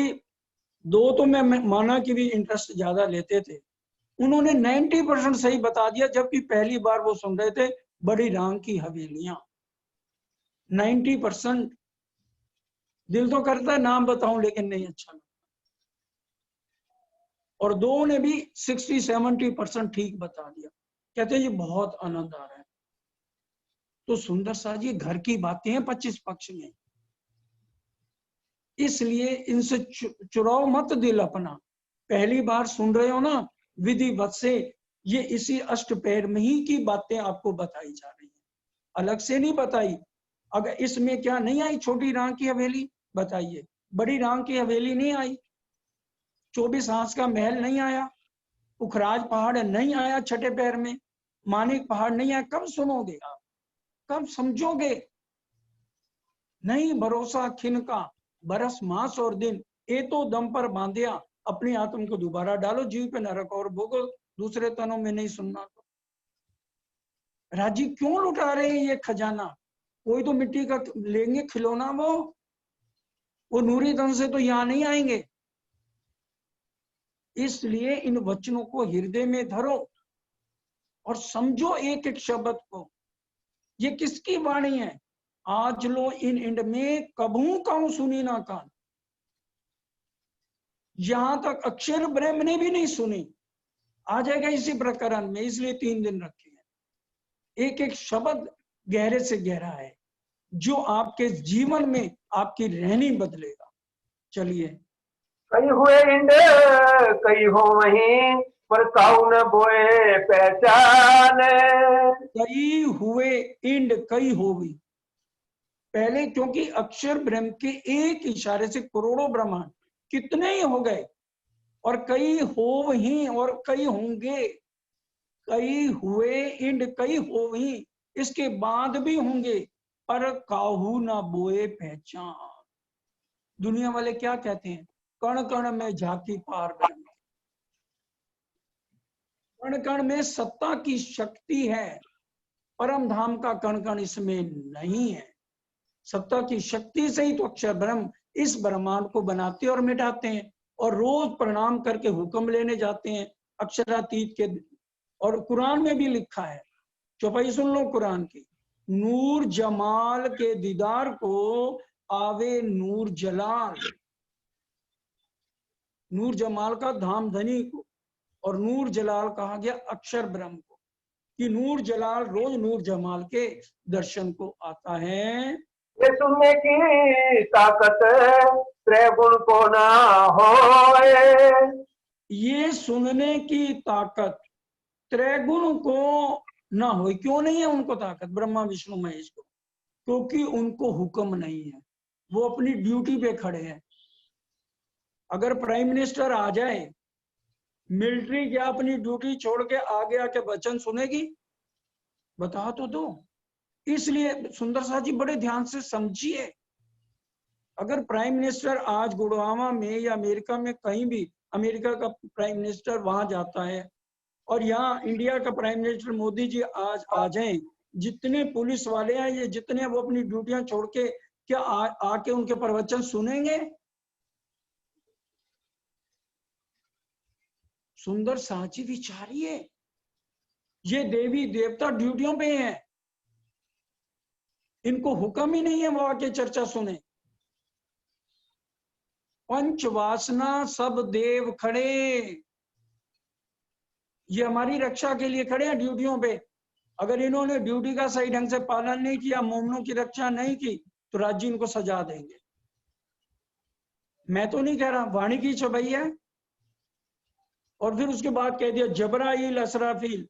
2 तो मैं माना कि भी इंटरेस्ट ज्यादा लेते थे, उन्होंने 90% सही बता दिया, जबकि पहली बार वो सुन रहे थे बड़ी रांग की हवेलियां। 90% दिल तो करता है नाम बताऊं, लेकिन नहीं अच्छा लगता। और 2 ने भी 60-70% ठीक बता दिया, कहते ये बहुत आनंद आ रहा है। तो सुंदर साथ जी, घर की बातें हैं 25 पक्ष में, इसलिए इनसे चुराओ मत दिल अपना। पहली बार सुन रहे हो ना, विधिवत से ये इसी अष्टपैर में ही की बातें आपको बताई जा रही है, अलग से नहीं बताई। अगर इसमें क्या नहीं आई छोटी रांग की हवेली, बताइए बड़ी राम की हवेली नहीं आई, 24 हांस का महल नहीं आया, पुखराज पहाड़ नहीं आया छठे पैर में, मानिक पहाड़ नहीं आया। कब सुनोगे आप, कब समझोगे? नहीं भरोसा खिन का, बरस मास और दिन, ए तो दम पर बांधिया, अपनी आत्म को दोबारा डालो, जीव पे नरक और भोगो, दूसरे तनों में नहीं सुनना। तो राजी क्यों लुटा रहे हैं ये खजाना? कोई तो मिट्टी का लेंगे खिलौना, वो नूरी तन से तो यहां नहीं आएंगे। इसलिए इन वचनों को हृदय में धरो और समझो एक एक शब्द को। ये किसकी वाणी है? आज लो इन इंड में कबू काऊ सुनी ना कान। यहां तक अक्षर ब्रह्म ने भी नहीं सुनी। आ जाएगा इसी प्रकरण में, इसलिए 3 दिन रखे हैं। एक एक शब्द गहरे से गहरा है, जो आपके जीवन में आपकी रहनी बदलेगा। चलिए। कई हुए इंड कई हो वहीं, पर काऊ न बोए पहचान। कई हुए इंड कई हो गई। पहले क्योंकि अक्षर ब्रह्म के एक इशारे से करोड़ों ब्रह्मांड कितने ही हो गए, और कई हो वहीं और कई होंगे। कई हुए इंड कई हो वहीं, इसके बाद भी होंगे, पर काहू ना बोए पहचान। दुनिया वाले क्या कहते हैं? कण कण में झांकी पार ब्रह्म। कण कण में सत्ता की शक्ति है, परम धाम का कण कण इसमें नहीं है। सत्ता की शक्ति से ही तो अक्षर ब्रह्म इस ब्रह्मांड को बनाते और मिटाते हैं, और रोज प्रणाम करके हुक्म लेने जाते हैं अक्षरातीत के। और कुरान में भी लिखा है, चौपाई सुन लो कुरान की, नूर जमाल के दीदार को आवे नूर जलाल। नूर जमाल का धाम धनी को, और नूर जलाल कहा गया अक्षर ब्रह्म को, कि नूर जलाल रोज नूर जमाल के दर्शन को आता है। ये सुनने की ताकत त्रैगुण को ना होए। ये सुनने की ताकत त्रैगुण को ना हो। क्यों नहीं है उनको ताकत, ब्रह्मा विष्णु महेश को? क्योंकि उनको हुक्म नहीं है, वो अपनी ड्यूटी पे खड़े हैं। अगर प्राइम मिनिस्टर आ जाए, मिलिट्री क्या अपनी ड्यूटी छोड़ के आगे आके वचन सुनेगी? बता तो दो। इसलिए सुंदर साहब जी बड़े ध्यान से समझिए, अगर प्राइम मिनिस्टर आज गुड़गांव में या अमेरिका में कहीं भी, अमेरिका का प्राइम मिनिस्टर वहां जाता है, और यहाँ इंडिया का प्राइम मिनिस्टर मोदी जी आज आ जाएं, जितने पुलिस वाले हैं ये जितने, वो अपनी ड्यूटियां छोड़ के क्या आके उनके प्रवचन सुनेंगे? सुंदर साची विचारिए, ये देवी देवता ड्यूटियों पे हैं, इनको हुक्म ही नहीं है वो आके चर्चा सुने। पंचवासना सब देव खड़े, ये हमारी रक्षा के लिए खड़े हैं ड्यूटियों पे। अगर इन्होंने ड्यूटी का सही ढंग से पालन नहीं किया, मोमनों की रक्षा नहीं की, तो राज्य इनको सजा देंगे। मैं तो नहीं कह रहा, वाणी की छपाई है। और फिर उसके बाद कह दिया जबराइल असराफील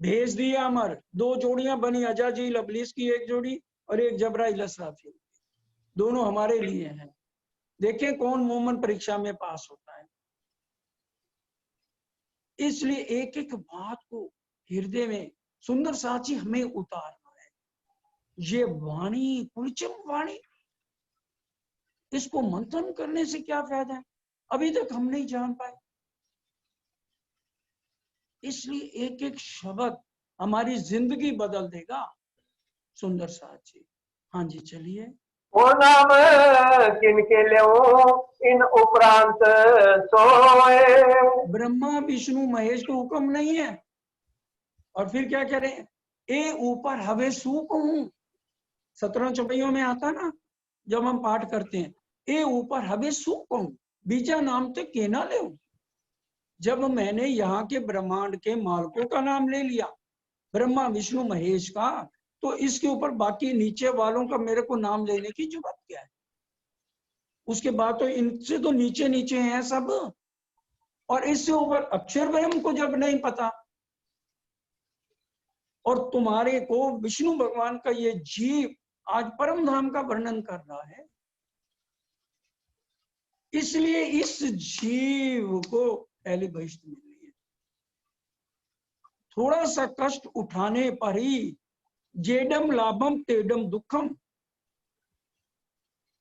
भेज दिया अमर। 2 जोड़ियां बनी, अजाजील अबलीस की एक जोड़ी और एक जबराइल असराफील, दोनों हमारे लिए हैं। देखें कौन मोमन परीक्षा में पास होता है। इसलिए एक एक बात को हृदय में सुंदर साची हमें उतारना है। ये वाणी कुलचम वाणी, इसको मंथन करने से क्या फायदा है? अभी तक हम नहीं जान पाए। इसलिए एक एक शब्द हमारी जिंदगी बदल देगा। सुंदर साची, हाँ जी चलिए। ओ नाम किनके ल्यो इन उपरांत सोए। ब्रह्मा विष्णु महेश को हुक्म नहीं है, और फिर क्या कह रहे हैं? ए ऊपर हवे सू कहूं। 17 चौपाइयों में आता ना, जब हम पाठ करते हैं, ए ऊपर हवे सू कहूं, बीजा नाम तो केना ले। जब मैंने यहाँ के ब्रह्मांड के मालकों का नाम ले लिया, ब्रह्मा विष्णु महेश का, तो इसके ऊपर बाकी नीचे वालों का मेरे को नाम लेने की जरूरत क्या है? उसके बाद तो इनसे तो नीचे नीचे हैं सब, और इससे ऊपर अक्षर ब्रह्म को जब नहीं पता, और तुम्हारे को विष्णु भगवान का ये जीव आज परम धाम का वर्णन कर रहा है, इसलिए इस जीव को पहले बहिष्ठ मिल रही है। थोड़ा सा कष्ट उठाने पर ही जेडम लाभम तेडम दुखम,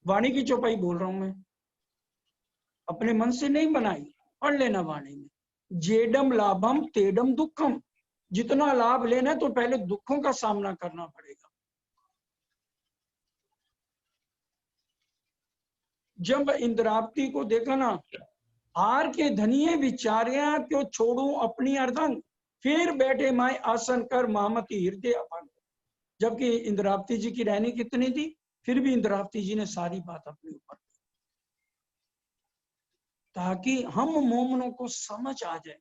वाणी की चौपाई बोल रहा हूं मैं, अपने मन से नहीं बनाई, पढ़ लेना वाणी में। जेडम लाभम तेडम दुखम, जितना लाभ लेना तो पहले दुखों का सामना करना पड़ेगा। जब इंद्रावती को देखा ना, हार के धनिये विचारिया क्यों छोड़ू अपनी अर्धंग, फिर बैठे माए आसन कर मामती हृदय अपन। जबकि इंद्रावती जी की रहनी कितनी थी, फिर भी इंद्रावती जी ने सारी बात अपने ऊपर, ताकि हम मोमनों को समझ आ जाए।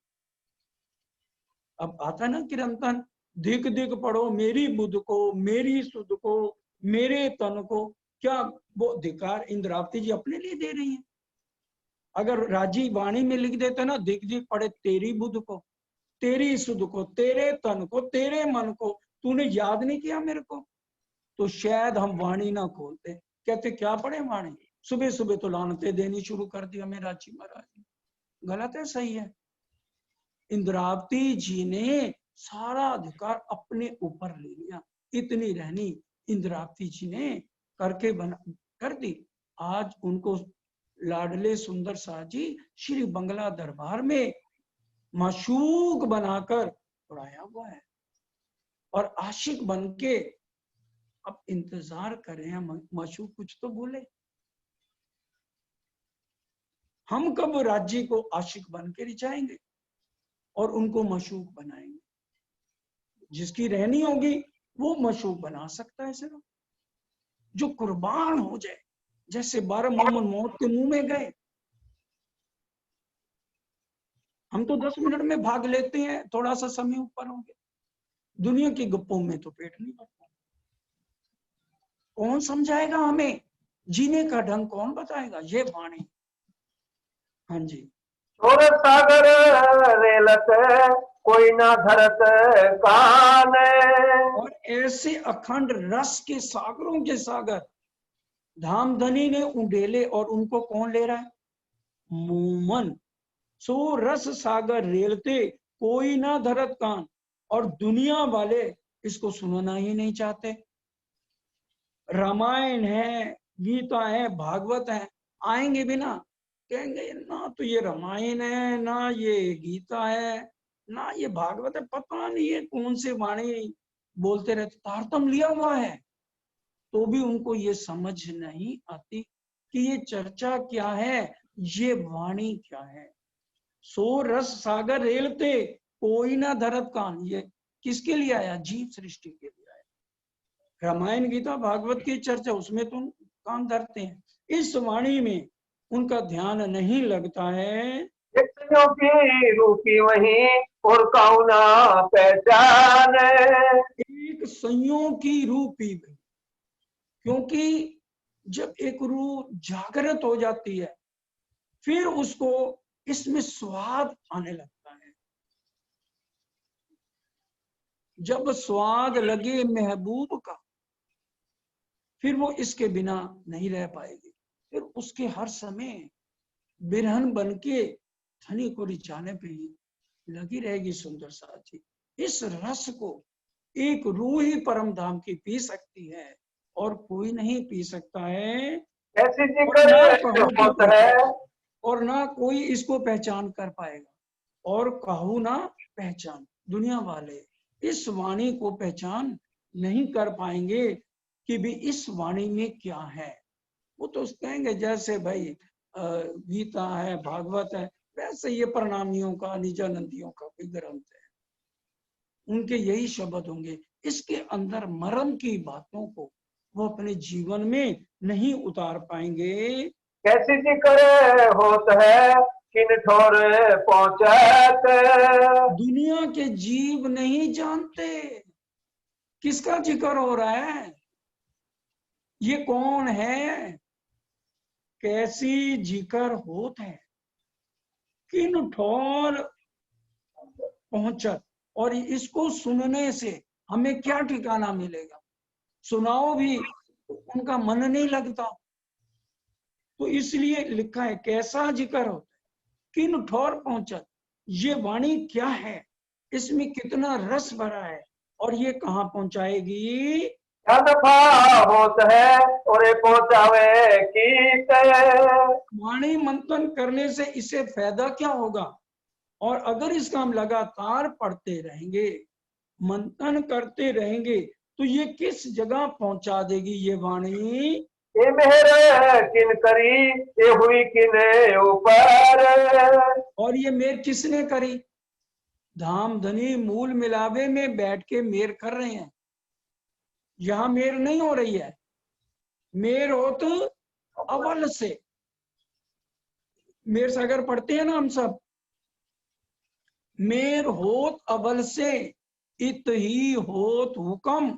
अब आता ना किरंतन, दिख दिख पढ़ो मेरी बुद्ध को, मेरी सुध को, मेरे तन को, क्या वो अधिकार इंद्रावती जी अपने लिए दे रही हैं? अगर राजी वाणी में लिख देते ना, दिख दिख पढ़े तेरी बुद्ध को, तेरी सुध को, तेरे तन को, तेरे मन को, तूने याद नहीं किया मेरे को, तो शायद हम वाणी ना खोलते। कहते क्या पढ़े वाणी, सुबह सुबह तो लानते देनी शुरू कर दी हमें राजी महाराज। गलत है, सही है? इंद्रावती जी ने सारा अधिकार अपने ऊपर ले लिया। इतनी रहनी इंद्रावती जी ने करके कर दी। आज उनको लाडले सुंदर शाह जी श्री बंगला दरबार में माशूक बनाकर उड़ाया हुआ है, और आशिक बन के अब इंतजार कर रहे हैं माशूक कुछ तो बोले। हम कब राज्य को आशिक बन के रिझाएंगे और उनको मशूक बनाएंगे? जिसकी रहनी होगी वो मशूक बना सकता है सिर्फ, जो कुर्बान हो जाए। जैसे 12 मोमन मौत के मुंह में गए, हम तो 10 मिनट में भाग लेते हैं, थोड़ा सा समय ऊपर हो गया। दुनिया की गप्पों में तो पेट नहीं भरता। कौन समझाएगा हमें? जीने का ढंग कौन बताएगा? ये वाणी। हाँ जी। छोर सागर रेलत कोई ना धरत कान, और ऐसे अखंड रस के सागरों के सागर धामधनी ने उंडेले, और उनको कौन ले रहा है? मोमन। सो रस सागर रेलते कोई ना धरत कान, और दुनिया वाले इसको सुनना ही नहीं चाहते। रामायण है, गीता है, भागवत है, आएंगे भी ना, कहेंगे ना तो ये रामायण है, ना ये गीता है, ना ये भागवत है, पता नहीं है कौन से वाणी बोलते रहते, तारतम लिया हुआ है। तो भी उनको ये समझ नहीं आती कि ये चर्चा क्या है, ये वाणी क्या है। सो रस सागर रेलते कोई ना धरत कान, ये किसके लिए आया? जीव सृष्टि के लिए आया। रामायण गीता भागवत की चर्चा, उसमें तो कान धरते हैं, इस वाणी में उनका ध्यान नहीं लगता है। की रूपी वही और कौना पहचान, एक संयोग की रूपी में, क्योंकि जब एक रूह जागृत हो जाती है फिर उसको इसमें स्वाद आने लगता है। जब स्वाद लगे महबूब का, फिर वो इसके बिना नहीं रह पाएगी। फिर उसके हर समय बिरहन बन के धनी को रिझाने पे ही लगी रहेगी सुंदर साथी। इस रस को एक रूह ही परम धाम की पी सकती है, और कोई नहीं पी सकता है। ऐसी जिक्र होता है, और ना कोई इसको पहचान कर पाएगा, और कहूँ ना पहचान। दुनिया वाले इस वाणी को पहचान नहीं कर पाएंगे कि भी इस वाणी में क्या है। वो तो कहेंगे जैसे भाई गीता है, भागवत है, वैसे ये प्रणामियों का, निजानंदियों का कोई ग्रंथ है, उनके यही शब्द होंगे। इसके अंदर मर्म की बातों को वो अपने जीवन में नहीं उतार पाएंगे। कैसी जिक्र होता है किन ठोर पहुंचाते, दुनिया के जीव नहीं जानते किसका जिक्र हो रहा है, ये कौन है, कैसी जिक्र होत है, किन ठोर पहुंचत। और इसको सुनने से हमें क्या ठिकाना मिलेगा? सुनाओ भी उनका मन नहीं लगता। तो इसलिए लिखा है कैसा जिक्र होता है, किन ठौर पहुंचत, ये वाणी क्या है, इसमें कितना रस भरा है और ये कहाँ पहुंचाएगी। क्या दफा होत है और ये पहुंचावे कीत। वाणी मंथन करने से इसे फायदा क्या होगा, और अगर इसका हम लगातार पढ़ते रहेंगे, मंथन करते रहेंगे, तो ये किस जगह पहुंचा देगी ये वाणी। ये मेहर किन करी, ये हुई किने ऊपर। और ये मेर किसने करी, धाम धनी मूल मिलावे में बैठ के मेर कर रहे हैं, यहां मेर नहीं हो रही है, मेर हो तो अवल से, मेर सागर पढ़ते हैं ना हम सब, मेर होत अवल से, इत ही होत हुकम,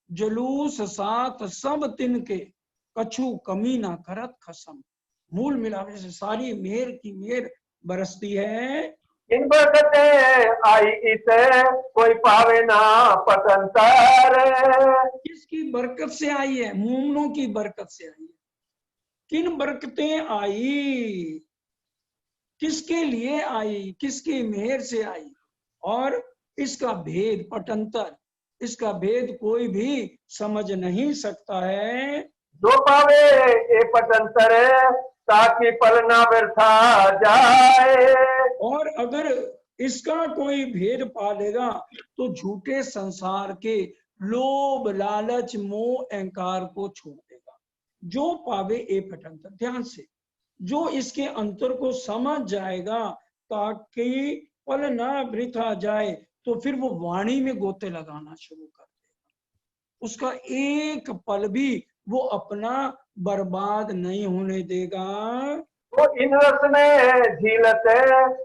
जलूस साथ सब तिनके, कछु कमी ना करत खसम। मूल मिलावे से सारी मेर की मेर बरसती है। इन बरकते आई इते, कोई पावे ना पतंतर। किसकी बरकत से आई है, मोमनों की बरकत से आई है। किन बरकतें आई, किसके लिए आई, किसकी मेहर से आई, और इसका भेद पटंतर, इसका भेद कोई भी समझ नहीं सकता है। जो पावे ये पतंतर, ताकि पल ना व्यर्था जाए। और अगर इसका कोई भेद पा लेगा तो झूठे संसार के लोभ लालच मोह अहंकार को छोड़ देगा। जो पावे ए पटंतर, ध्यान से, जो इसके अंतर को समझ जाएगा ताकि पल ना वृथा जाए, तो फिर वो वाणी में गोते लगाना शुरू कर देगा, उसका एक पल भी वो अपना बर्बाद नहीं होने देगा। तो इन रस में झीलते,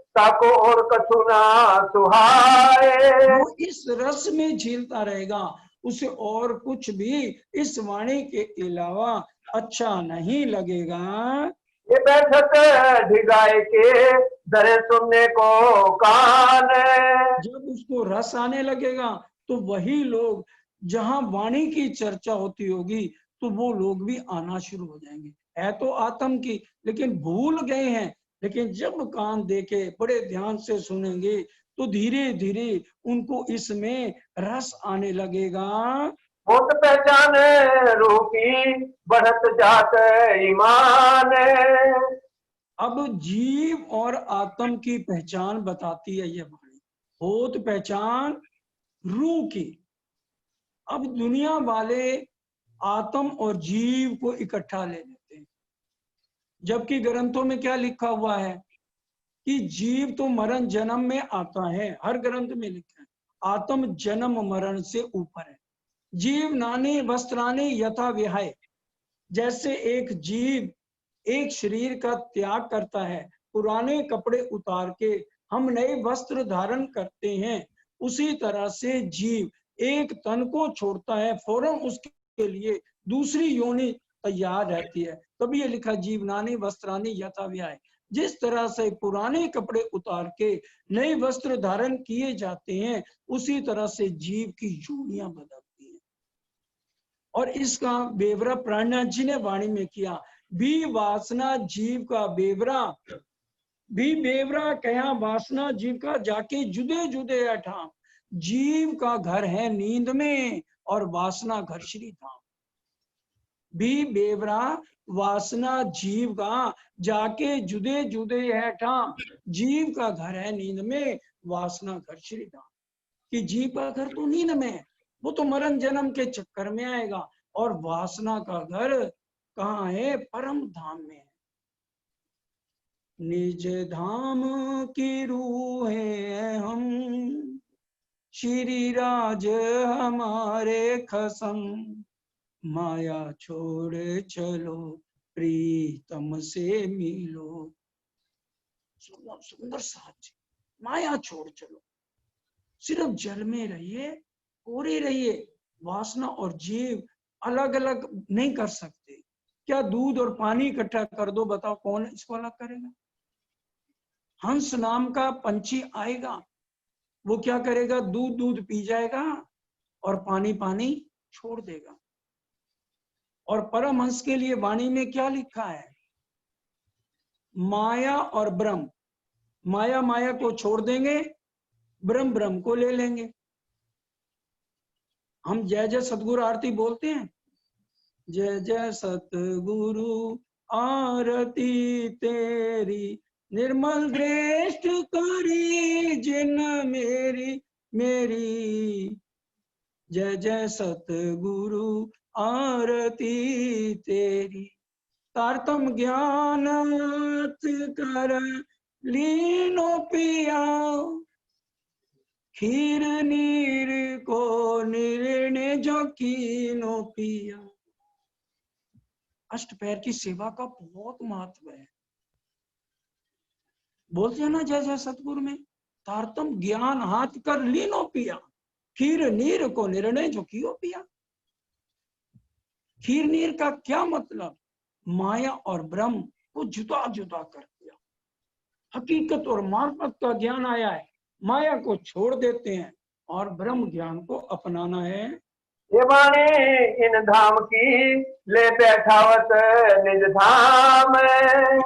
ताको और कछु ना सुहाए। वो इस रस में झीलता रहेगा, उसे और कुछ भी इस वाणी के अलावा अच्छा नहीं लगेगा। ये बैठक ढिगाए के, दरे सुनने को कान। जब उसको रस आने लगेगा तो वही लोग, जहां वाणी की चर्चा होती होगी, तो वो लोग भी आना शुरू हो जाएंगे। है तो आत्म की, लेकिन भूल गए हैं, लेकिन जब कान देके बड़े ध्यान से सुनेंगे तो धीरे धीरे उनको इसमें रस आने लगेगा। होत पहचान रूह की, बढ़त जात ईमान। अब जीव और आत्म की पहचान बताती है यह वाणी, होत पहचान रूह की। अब दुनिया वाले आत्म और जीव को इकट्ठा ले लेते हैं, जबकि ग्रंथों में क्या लिखा हुआ है कि जीव तो मरण जन्म में आता है, हर ग्रंथ में लिखा है, आत्म जन्म मरण से ऊपर है। जीव नाने वस्त्राने यथा विहाय, जैसे एक जीव एक शरीर का त्याग करता है, पुराने कपड़े उतार के हम नए वस्त्र धारण करते हैं, उसी तरह से जीव एक तन को छोड़ता है, फौरन उसके लिए दूसरी योनि तैयार रहती है। तभी ये लिखा जीवनानि वस्त्रानि यथा विहाय, जिस तरह से पुराने कपड़े उतार के नए वस्त्र धारण किए जाते हैं, उसी तरह से जीव की योनियां बदलती हैं। और इसका बेवरा प्राणनाथ जी ने वाणी में किया, भी वासना जीव का बेवरा, भी बेवरा कया वासना जीव का, जाके जुदे जुदे अठाम। जीव का घर है नींद में और वासना घर श्री धाम। भी बेवरा वासना जीव का, जाके जुदे जुदे है ठाम। जीव का घर है नींद में, वासना घर श्री धाम। कि जीव का घर तो नींद में है, वो तो मरण जन्म के चक्कर में आएगा, और वासना का घर कहाँ है, परम धाम में है। निज धाम की रूह है हम, श्री राज हमारे खसम, माया छोड़ चलो प्रीतम से मिलो। सुंदर साथ, माया छोड़ चलो, सिर्फ जल में रहिए, पूरे रहिए। वासना और जीव अलग अलग नहीं कर सकते। क्या दूध और पानी इकट्ठा कर दो, बताओ कौन इसको अलग करेगा। हंस नाम का पंछी आएगा, वो क्या करेगा, दूध दूध पी जाएगा और पानी पानी छोड़ देगा। और परमहंस के लिए वाणी में क्या लिखा है, माया और ब्रह्म, माया माया को छोड़ देंगे, ब्रह्म ब्रह्म को ले लेंगे। हम जय जय सतगुरु आरती बोलते हैं, जय जय सतगुरु आरती तेरी, निर्मल दृष्ट करी जिन मेरी मेरी, जय जय सतगुरु आरती तेरी, तारतम ज्ञान कर लीनो पिया, खीर नीर को निर्णय जो कीनो पिया। अष्ट पैर की सेवा का बहुत महत्व है। बोलते हैं ना जय जय सतगुरु में, तारतम ज्ञान हाथ कर लीनो पिया, खीर नीर को निर्णय जो कियो पिया। खीर नीर का क्या मतलब? माया और ब्रह्म को जुदा जुदा कर दिया। हकीकत और मार्फत का ज्ञान आया है, माया को छोड़ देते हैं और ब्रह्म ज्ञान को अपनाना है। ये वाणी इन धाम की ले बैठावत निज धाम,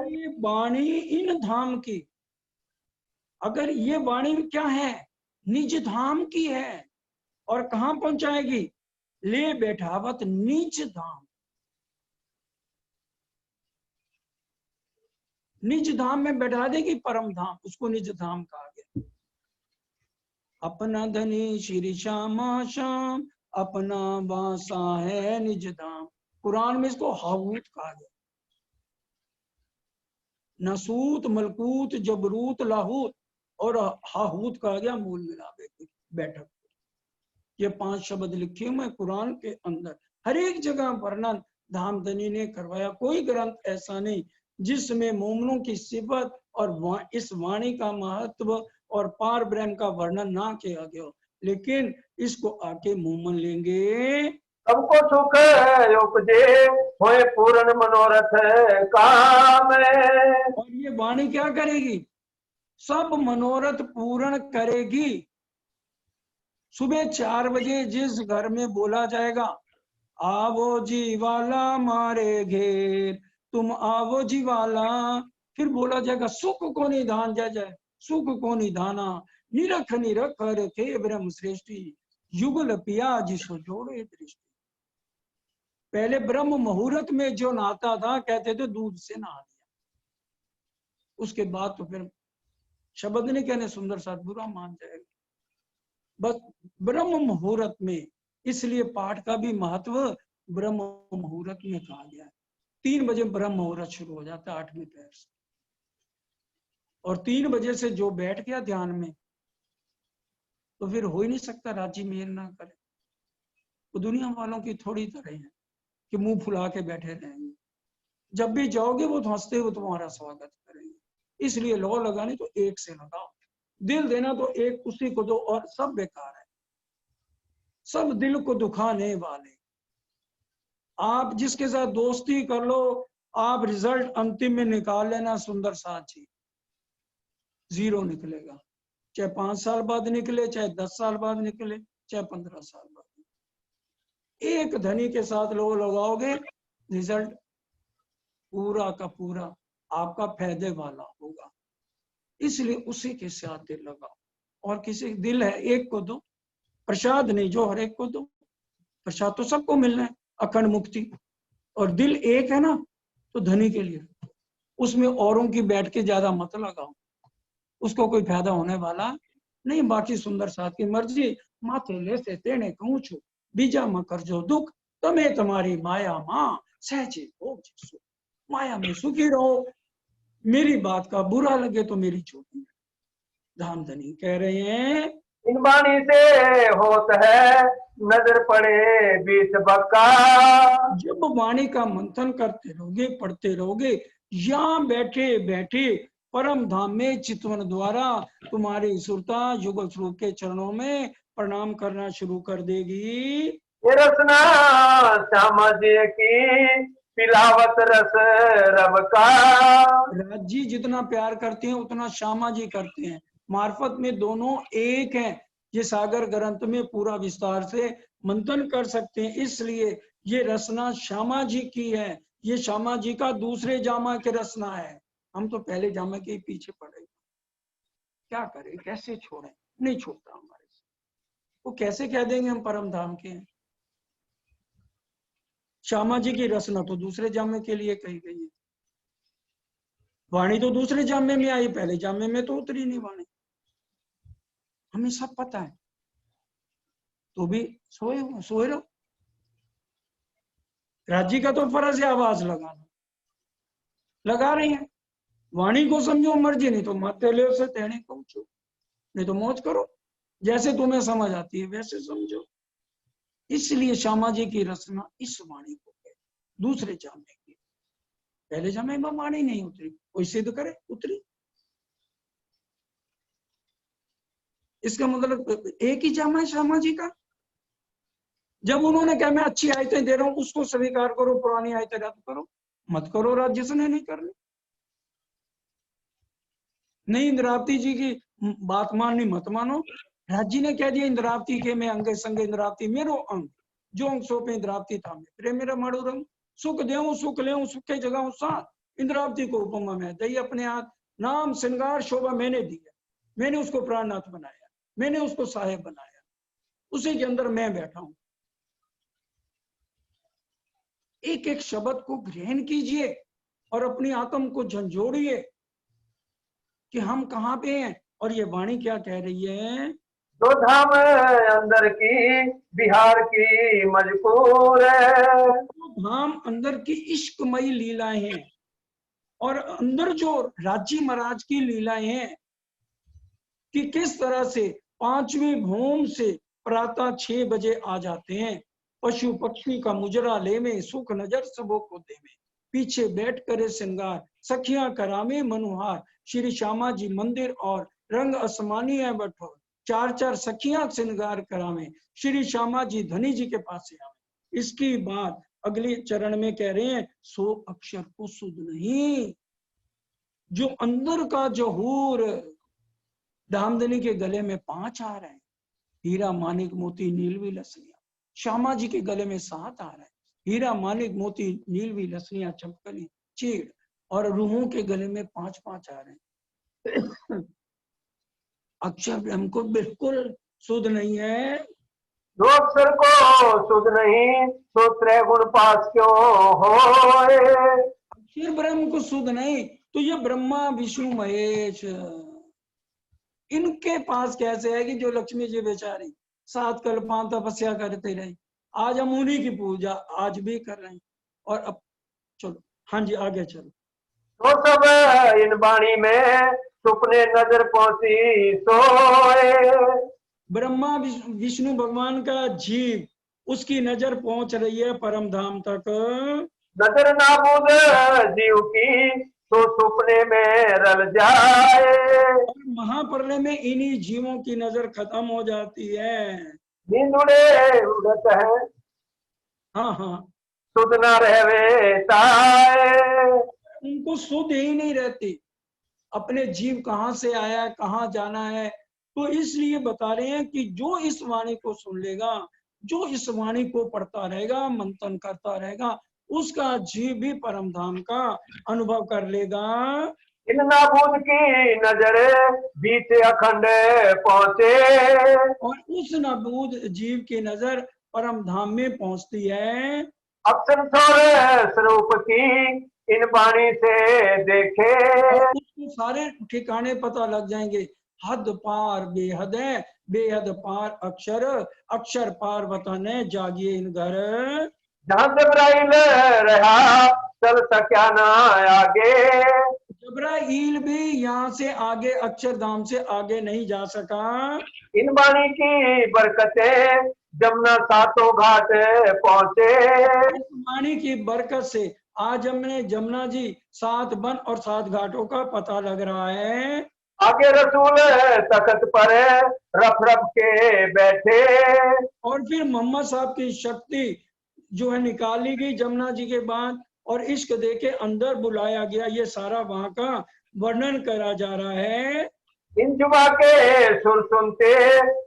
ये वाणी इन धाम की, अगर ये वाणी क्या है? निज धाम की है। और कहां पहुंचाएगी? ले बैठावत निज धाम। निज धाम में बैठा देगी, परम धाम, उसको निज धाम कहा गया। अपना धनी श्री श्यामा श्याम, अपना वासा है निज धाम। कुरान में इसको हाहूत कहा गया। नसूत, मलकूत, जबरूत, लाहूत और हाहूत कहा गया मूल मिलावे की बैठक। ये 5 शब्द लिखे हुए कुरान के अंदर, हर एक जगह वर्णन धामधनी ने करवाया। कोई ग्रंथ ऐसा नहीं जिसमें मोमनों की सिफत और इस वाणी का महत्व और पार ब्रह्म का वर्णन ना किया गया। लेकिन इसको आके मोमन लेंगे। सबको सुख उपजे होए पूर्ण मनोरथ काम, और ये वाणी क्या करेगी? सब मनोरथ पूर्ण करेगी। सुबह 4 बजे जिस घर में बोला जाएगा, आवो जी वाला मारे घेर, तुम आवो जी वाला, फिर बोला जाएगा सुख को निधान जय जय, सुख को निधाना, निरख निरख रखे ब्रह्म श्रेष्ठी, युगल पिया जिसो जोड़े दृष्टि। पहले ब्रह्म मुहूर्त में जो नहाता था, कहते थे दूध से नहा दिया। उसके बाद तो फिर शब्द नहीं कहने सुंदर साथ बुरा मान जाएगा। बस ब्रह्म मुहूर्त में, इसलिए पाठ का भी महत्व ब्रह्म मुहूर्त में कहा गया है। 3 बजे ब्रह्म मुहूर्त शुरू हो जाता है 8वें पैर से, और 3 बजे से जो बैठ गया ध्यान में, तो फिर हो ही नहीं सकता राजी मेल ना करे। वो दुनिया वालों की थोड़ी तरह है कि मुंह फुला के बैठे रहेंगे। जब भी जाओगे वो तो हंसते हुए तुम्हारा स्वागत करेंगे। इसलिए लौ लगानी तो एक से लगाओ, दिल देना तो एक उसी को दो, और सब बेकार है, सब दिल को दुखाने वाले। आप जिसके साथ दोस्ती कर लो, आप रिजल्ट अंतिम में निकाल लेना सुंदर साथ जी, 0 निकलेगा। चाहे 5 साल बाद निकले, चाहे 10 साल बाद निकले, चाहे 15 साल बाद। एक धनी के साथ लोग लगाओगे, रिजल्ट पूरा का पूरा आपका फायदे वाला होगा। इसलिए उसी के साथ दिल लगाओ। और किसी दिल है एक को दो, प्रसाद नहीं जो हर एक को दो। प्रसाद तो सबको मिलना है, अखंड मुक्ति। और दिल एक है ना, तो धनी के लिए उसमें औरों की बैठ के ज्यादा मत लगाओ, उसको कोई फायदा होने वाला नहीं। बाकी सुंदर साथ की मर्जी, माथे ले से तेने कहूं छू, बीजा में कर जो दुख, तमें तुम्हारी माया मां सहजे भोग जिसु। माया में सुखी रहो, मेरी बात का बुरा लगे तो मेरी चोटी। धामधनी कह रहे हैं, इन वाणी से होत है नजर पड़े बीच बक्का, जब वाणी का मंथन करते रहोगे, पढ़ते रहोगे, यहाँ बैठे बैठे परम धाम में चितवन द्वारा तुम्हारी सुरता युगल स्वरूप के चरणों में प्रणाम करना शुरू कर देगी। ये रसना श्यामा जी की पिलावत रस रब का, राज जी जितना प्यार करते हैं उतना श्यामा जी करते हैं। मार्फत में दोनों एक हैं। ये सागर ग्रंथ में पूरा विस्तार से मंथन कर सकते हैं। इसलिए ये रचना श्यामा जी की है, ये श्यामा जी का दूसरे जामा की रचना है। हम तो पहले जामे के ही पीछे पड़े, क्या करें, कैसे छोड़ें, नहीं छोड़ता हमारे से। वो कैसे कह देंगे हम परम धाम के हैं। श्यामा जी की रचना तो दूसरे जामे के लिए कही गई है, वाणी तो दूसरे जामे में आई, पहले जामे में तो उतरी नहीं वाणी, हमें सब पता है, तो भी सोए रहो। राज्य का तो फर्ज है आवाज लगाना, लगा रही है। वाणी को समझो मर्जी, नहीं तो माते ले से तेने पहुंचो, नहीं तो मौज करो, जैसे तुम्हें समझ आती है वैसे समझो। इसलिए श्यामा जी की रचना इस वाणी को है, दूसरे जामे की। पहले जामे में वाणी नहीं उतरी, कोई सिद्ध करे उतरी। इसका मतलब एक ही जामा है श्यामा जी का। जब उन्होंने कहा मैं अच्छी आयतें दे रहा हूं उसको स्वीकार करो, पुरानी आयतें रद्द करो, मत करो राज्य से नहीं करनी। नहीं इंद्रावती जी की बात माननी मत मानो, राज्य ने कह दिया इंद्रावती के मैं अंगे संगे इंद्रावती मेरो अंग, जो अंग सो पे इंद्रावती था मैं प्रेम मेरा माड़ू रंग, सुख देऊं सुख लेऊं सुखे जगाऊं साथ, इंद्रावती को उपमा में दई अपने हाथ, नाम श्रृंगार शोभा मैंने दिया, मैंने उसको प्राणनाथ बनाया, मैंने उसको साहेब बनाया, उसी के अंदर मैं बैठा हूं। एक एक शब्द को ग्रहण कीजिए और अपनी आत्म को झंझोड़िए कि हम कहाँ पे हैं और ये वाणी क्या कह रही है। दो धाम अंदर की बिहार की मजबूर है, धाम अंदर की इश्कमयी लीलाएं हैं और अंदर जो राज्य महाराज की लीलाएं हैं कि किस तरह से 5वीं भूम से प्रातः 6 बजे आ जाते हैं, पशु पक्षी का मुजरा ले में सुख नजर सबों को दे में, पीछे बैठ करे श्रृंगार सखियां करामे मनुहार, श्री श्यामा जी मंदिर और रंग आसमानी है बठोर, 4 सखियां श्रृंगार करावे, श्री श्यामा जी धनी जी के पास से आवे। इसकी बात अगले चरण में कह रहे हैं, सो अक्षर को सुध नहीं, जो अंदर का जहूर, धामधनी के गले में 5 हार है, हीरा मानिक मोती नीलवी लसनिया, श्यामा जी के गले में 7 हार है, हीरा मानिक मोती नीलवी लसनिया चमकली चीड़, और रूहों के गले में 5-5 हार है। अक्षर ब्रह्म को बिल्कुल शुद्ध नहीं है। दो अक्षर को सुध नहीं तो त्रय गुण पास क्यों होए, अक्षर ब्रह्म को शुद्ध नहीं तो ये ब्रह्मा विष्णु महेश इनके पास कैसे है कि जो लक्ष्मी जी बेचारी 7 कल्पांत तपस्या करते रहे, आज हम उन्हीं की पूजा आज भी कर रहे हैं। और अब चलो, हाँ जी आगे चलो। तो सब इन वाणी में सुपने नजर पहुंची सोए, ब्रह्मा विष्णु भगवान का जीव, उसकी नजर पहुंच रही है परम धाम तक। नजर नाबूद जीव की तो सुपने में रल जाए, और महाप्रलय में इन्हीं जीवों की नजर खत्म हो जाती है। नींद उड़े उड़त है हाँ हाँ, सुध न रहवे ताए, उनको सुध ही नहीं रहती, अपने जीव कहाँ से आया है कहाँ जाना है। तो इसलिए बता रहे हैं कि जो इस वाणी को सुन लेगा, जो इस वाणी को पढ़ता रहेगा मंथन करता रहेगा, उसका जीव भी परम धाम का अनुभव कर लेगा। इन नाबूद की नजर बीच अखंड पहुंचे, और उस नाबूद जीव की नजर परम धाम में पहुंचती है। अक्षर थोड़े स्वरूप की इन वाणी से देखे, और उसको सारे ठिकाने पता लग जाएंगे, हद पार बेहद है, बेहद पार अक्षर, अक्षर पार वतन है, जागिए इन घर। जहां जबराइल रहा चल सका ना आगे, जबराइल भी यहाँ से आगे अक्षरधाम से आगे नहीं जा सका। इन वाणी की बरकतें जमुना सातों घाट पहुंचे, इस वाणी की बरकत से आज हमने जमुना जी 7 वन और 7 घाटों का पता लग रहा है। आगे रसूल तख्त पर रफ रफ के बैठे, और फिर मोहम्मद साहब की शक्ति जो है निकाली गई जमुना जी के बाद, और इश्क देके अंदर बुलाया गया, ये सारा वहां का वर्णन करा जा रहा है। इन जुबा के सुर सुनते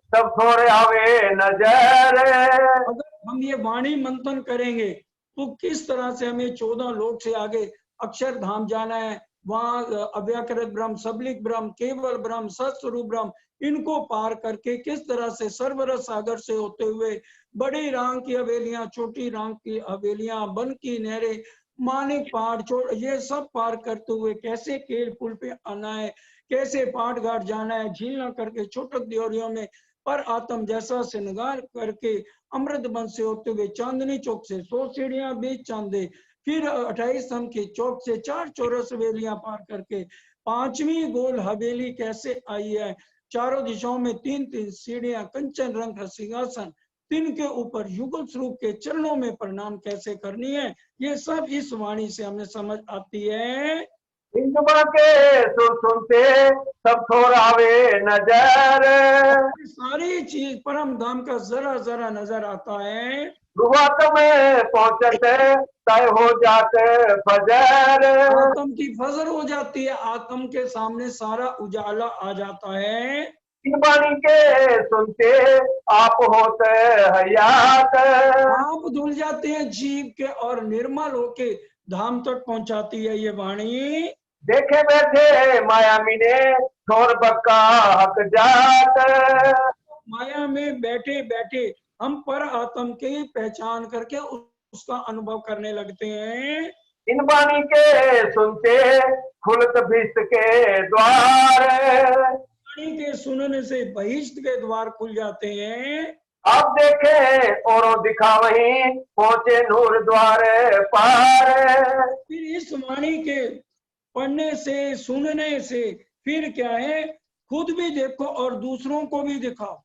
सब थोड़े आवे नजर, अगर हम ये वाणी मंथन करेंगे तो किस तरह से हमें 14 लोक से आगे अक्षरधाम जाना है, वहां अव्याकृत ब्रह्म, सबलिक ब्रह्म, केवल ब्रह्म, सत्स्वरूप ब्रह्म, इनको पार करके किस तरह से सरवरस सागर से होते हुए बड़ी रांग की हवेलियां, छोटी रांग की हवेलियां, वन की नहरें, मानिक पहाड़, ये सब पार करते हुए कैसे केल पुल पे आना है, कैसे पाट घाट जाना है, झील न करके छोटक दियोरियों में पर आत्म जैसा श्रृंगार करके अमृत बन से होते हुए चांदनी चौक से 100 सीढ़ियां बीच चांदे, फिर 28 स्तंभ के चौक से 4 चौरस हवेलियां पार करके 5वीं गोल हवेली कैसे आई है, चारों दिशाओं में 3-3 सीढ़ियां, कंचन रंग का सिंहासन, तीन के ऊपर युगल स्वरूप के चरणों में प्रणाम कैसे करनी है, ये सब इस वाणी से हमें समझ आती है। इंदुमा के सुर सुनते सब थोरावे नजर, सारी चीज परम धाम का जरा जरा नजर आता है। रुआत में पहुंचते तय हो जाते फजर, आत्म की फजर हो जाती है, आत्म के सामने सारा उजाला आ जाता है। इन वाणी के सुनते आप होते हयात, आप धुल जाते हैं जीव के और निर्मल होके धाम तक पहुंचाती है ये वाणी। देखे बैठे माया मीने छोर बक्का हक जात, माया में बैठे बैठे हम पर आत्म की पहचान करके उसका अनुभव करने लगते हैं। इन वाणी के सुनते खुलत भिष्ट के द्वार, वाणी के सुनने से बहिष्ठ के द्वार खुल जाते हैं। आप देखे औरों दिखा वहीं पहुंचे नूर द्वार पार, फिर इस वाणी के पढ़ने से, सुनने से फिर क्या है, खुद भी देखो और दूसरों को भी दिखाओ।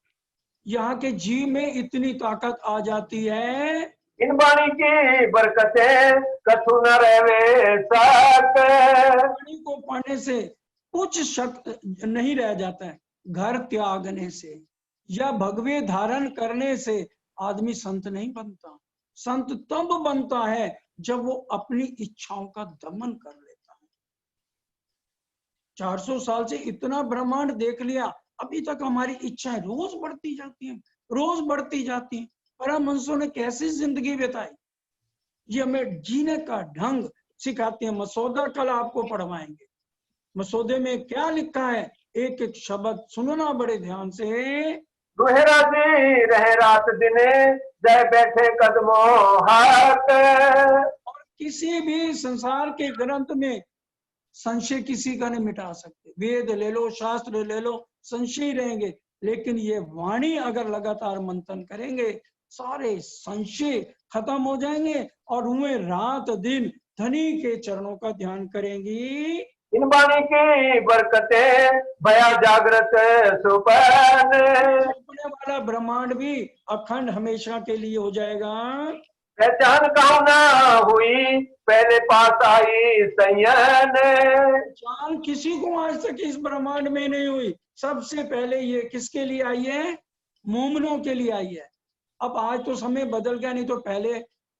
यहाँ के जीव में इतनी ताकत आ जाती है। इन वाणी की बरकतें कछु न रहे साथ, वाणी को पढ़ने से कुछ शक नहीं रह जाता है। घर त्यागने से या भगवे धारण करने से आदमी संत नहीं बनता। संत तब बनता है जब वो अपनी इच्छाओं का दमन कर लेता है। 400 साल से इतना ब्रह्मांड देख लिया, अभी तक हमारी इच्छाएं रोज बढ़ती जाती हैं, रोज बढ़ती जाती हैं। परमहंसों ने कैसी जिंदगी बिताई, ये हमें जीने का ढंग सिखाते हैं। मसौदा कल आपको पढ़वाएंगे, मसौदे में क्या लिखा है, एक एक शब्द सुनना बड़े ध्यान से। दुहरा जी रहे रात दिने जय बैठे कदमों हाथ, और किसी भी संसार के ग्रंथ में संशय किसी का नहीं मिटा सकते। वेद ले लो, शास्त्र ले लो, संशय रहेंगे, लेकिन ये वाणी अगर लगातार मंथन करेंगे सारे संशय खत्म हो जाएंगे और उन्हें रात दिन धनी के चरणों का ध्यान करेंगी। इन वाणी की बरकतें भया जागृत सुपन, सपने वाला ब्रह्मांड भी अखंड हमेशा के लिए हो जाएगा। पहचान कहूं ना हुई पहले पास आई संयन, जान किसी को आज तक इस ब्रह्मांड में नहीं हुई। सबसे पहले ये किसके लिए आई है, मोमनों के लिए आई है। अब आज तो समय बदल गया, नहीं तो पहले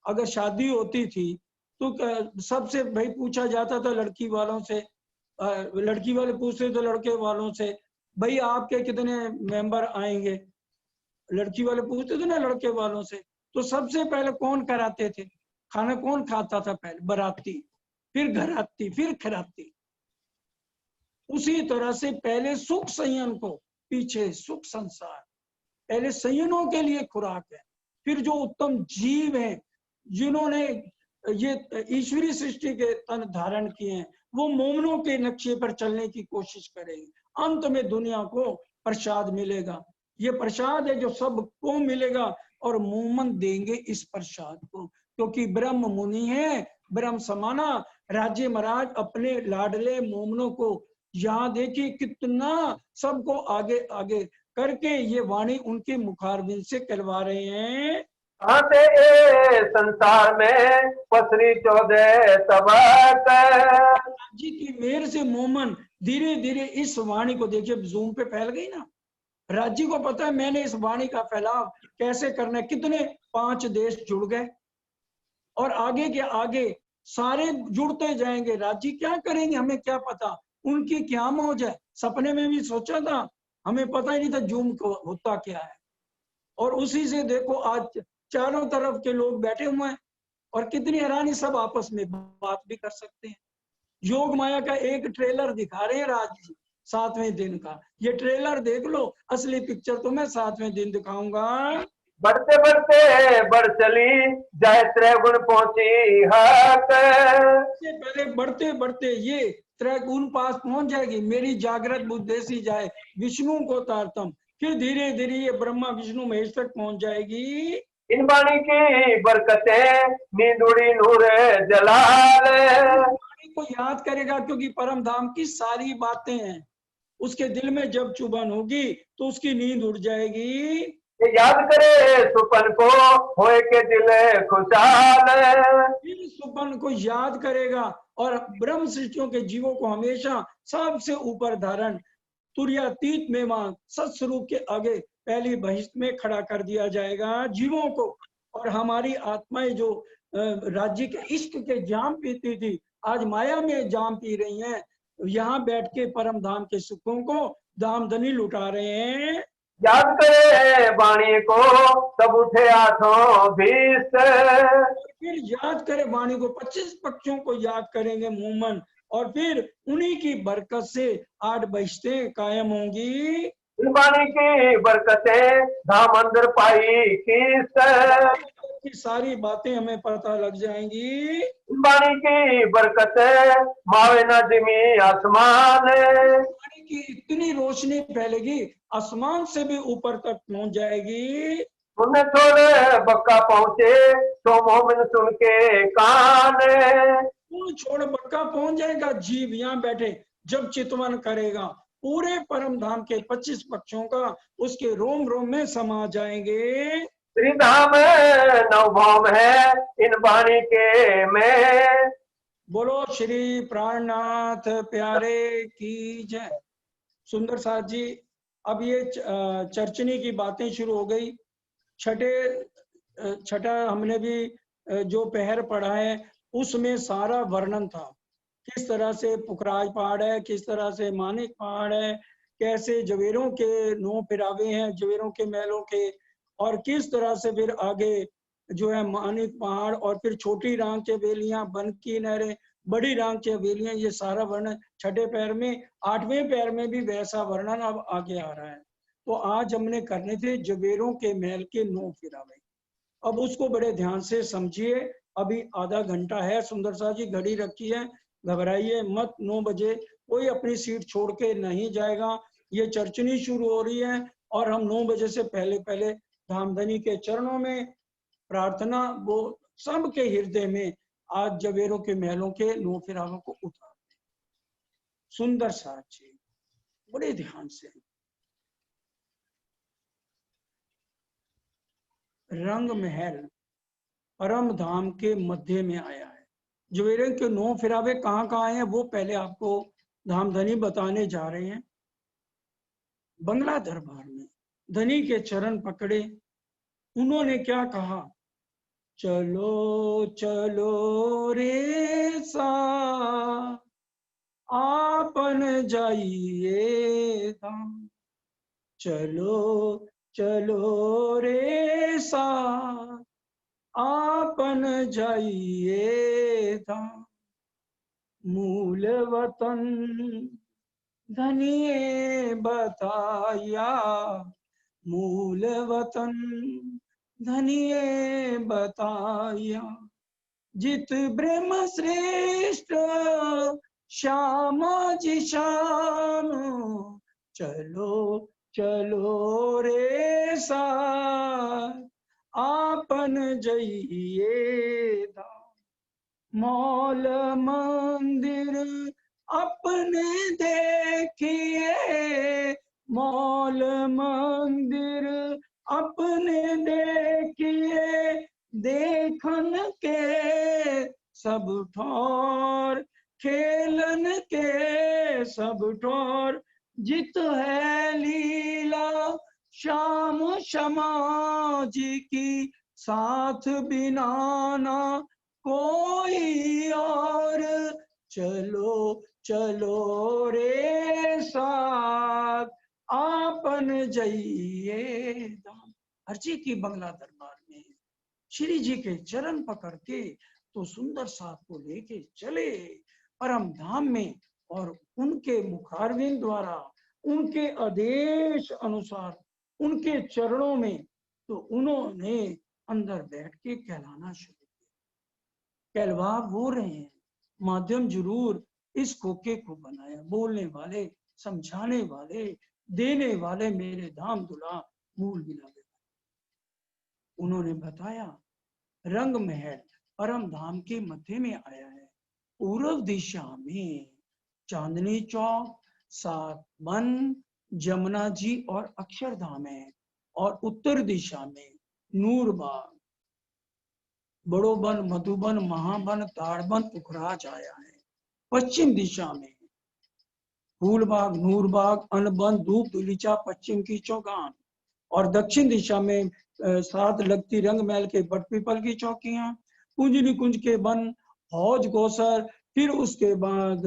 अगर शादी होती थी तो सबसे भाई पूछा जाता था लड़की वालों से, लड़की वाले पूछते तो लड़के वालों से, भाई आपके कितने मेंबर आएंगे, लड़की वाले पूछते थे ना लड़के वालों से। तो सबसे पहले कौन कराते थे, खाना कौन खाता था, पहले बराती, फिर घराती, फिर खराती। उसी तरह से पहले सुख संयन को, पीछे सुख संसार। पहले संयनों के लिए खुराक है, फिर जो उत्तम जीव हैं जिन्होंने ये ईश्वरीय सृष्टि के तन धारण किए हैं, वो मोमनों के नक्शे पर चलने की कोशिश करेंगे। अंत में दुनिया को प्रसाद मिलेगा। ये प्रसाद है जो सबको मिलेगा और मोमन देंगे इस प्रसाद को, क्योंकि ब्रह्म मुनि है, ब्रह्म समाना। राज्य महाराज अपने लाडले मोमनों को यहाँ देखिए कितना सबको आगे आगे करके ये वाणी उनके मुखारबिंद से करवा रहे हैं। आते ए संसार में पसरी 14 तबक, जी की मेहर से मोमन धीरे धीरे इस वाणी को देखिए जूम पे फैल गई ना। राज्य को पता है मैंने इस वाणी का फैलाव कैसे करना है, कितने 5 देश जुड़ गए और आगे के आगे सारे जुड़ते जाएंगे। राज्य क्या करेंगे हमें क्या पता, उनकी क्या मौज है। सपने में भी सोचा था, हमें पता ही नहीं था जूम को होता क्या है। और उसी से देखो आज चारों तरफ के लोग बैठे हुए हैं और कितनी हैरानी, सब आपस में बात भी कर सकते हैं। योग माया का एक ट्रेलर दिखा रहे हैं राज जी 7वें दिन का। ये ट्रेलर देख लो, असली पिक्चर तो मैं 7वें दिन दिखाऊंगा। बढ़ते बढ़ते बढ़ चली जाए त्रैगुण पहुंची हक। से पहले बढ़ते बढ़ते ये त्रैगुण पास पहुंच जाएगी, मेरी जागृत बुद्धि जाए विष्णु को तारतम, फिर धीरे धीरे ये ब्रह्मा विष्णु महेश तक पहुंच जाएगी। इन वाणी की बरकतें नींद उड़ी नूर जलाल। वाणी को याद करेगा क्योंकि परम धाम की सारी बातें हैं, उसके दिल में जब चुभन होगी तो उसकी नींद उड़ जाएगी। ये याद करे सुपन को होए के दिल खुशहाल। फिर सुपन को याद करेगा और ब्रह्म सृष्टियों के जीवों को हमेशा सबसे ऊपर धारण तुर्यातीत में वहां सत्स्वरूप के आगे पहली बहिष्ठ में खड़ा कर दिया जाएगा जीवों को। और हमारी आत्माएं जो राज्य के इश्क के जाम पीती थी, आज माया में जाम पी रही हैं, यहाँ बैठ के परम धाम के सुखों को दामदनी लुटा रहे हैं। याद करे वाणी को तब उठे आठों भीष्ट। फिर याद करे वाणी को, 25 पक्षियों को याद करेंगे मूमन, और फिर उन्हीं की बरकत से 8 बहिश्तें कायम होंगी। इन वाणी की बरकतें धाम अंदर पाई किस्त। की सारी बातें हमें पता लग जाएंगी। इन वाणी की बरकतें मावे न जिमी आसमान। वाणी की इतनी रोशनी फैलेगी आसमान से भी ऊपर तक पहुंच जाएगी। उन्हें छोड़े बक्का पहुंचे तो मोमिन सुन के कान। छोड़ बक्का पहुंच जाएगा जीव यहाँ बैठे जब चितवन करेगा, पूरे परम धाम के 25 पक्षों का उसके रोम रोम में समा जाएंगे। श्रीधाम नवभाम है इन वाणी के में। बोलो श्री प्राणनाथ प्यारे की जय। सुंदर साथ जी, अब ये चर्चनी की बातें शुरू हो गई। छठा हमने भी जो पहर पढ़ा है उसमें सारा वर्णन था, किस तरह से पुखराज पहाड़ है, किस तरह से मानिक पहाड़ है, कैसे जवेरों के 9 फिरावे हैं जवेरों के महलों के, और किस तरह से फिर आगे जो है मानिक पहाड़, और फिर छोटी रांग के बेलियां, बन की नहरें, बड़ी रांग के बेलियां, ये सारा वर्णन छठे पैर में। 8वें पैर में भी वैसा वर्णन अब आगे आ रहा है। तो आज हमने करने थे जवेरों के महल के 9 फिरावे। अब उसको बड़े ध्यान से समझिए। अभी आधा घंटा है, सुंदर सा जी घड़ी रखी है, घबराइए मत। 9 बजे कोई अपनी सीट छोड़ के नहीं जाएगा। ये चर्चनी शुरू हो रही है और हम 9 बजे से पहले पहले धामधनी के चरणों में प्रार्थना वो सबके हृदय में आज जवेरों के महलों के 9 फिरावों को उतार। सुंदर साथ जी बड़े ध्यान से। रंग महल परम धाम के मध्य में आया है। जवेरे के 9 फिरावे कहाँ कहाँ हैं वो पहले आपको धामधनी बताने जा रहे हैं। बंगला दरबार में धनी के चरण पकड़े, उन्होंने क्या कहा, चलो चलो रे सा आपन जाइए धाम, चलो चलो रे सा आपन जाइए धाम, मूल वतन धनिए बताया, मूल वतन धनिए बताया, जित ब्रह्म श्रेष्ठ श्यामा जी श्याम, चलो चलो रे सा आपन जइए धाम, मौल मंदिर अपने देखिए, मौल मंदिर अपने देखिए, देखन के सब ठौर, खेलन के सब ठौर, जित है लीला श्याम क्षमा जी की, साथ बिना ना कोई और, चलो चलो रे साथ आपन जइए धाम। अर्जी की बंगला दरबार में श्री जी के चरण पकड़ के तो सुंदर साथ को लेके चले परम धाम में और उनके मुखारविंद द्वारा, उनके आदेश अनुसार, उनके चरणों में, तो उन्होंने अंदर बैठ के कहलाना शुरू किया। कहलवा वो रहे हैं, माध्यम जरूर इस खोखे को बनाया, बोलने वाले, समझाने वाले, देने वाले मेरे धाम दुला मूल बिलावे। उन्होंने बताया रंग महल परम धाम के मध्य में आया है। पूर्व दिशा में चांदनी चौक, सात वन, जमुना जी और अक्षरधाम है, और उत्तर दिशा में नूरबाग, बड़ो वन, मधुबन, महाबन, ताड़बन, उखराज आया है। पश्चिम दिशा में फूलबाग, नूरबाग, अनबन, धूप दुलीचा, पश्चिम की चौगान, और दक्षिण दिशा में साथ लगती रंग महल के बट पीपल की चौकियां, कुंज निकुंज के वन, हौज गौसर, फिर उसके बाद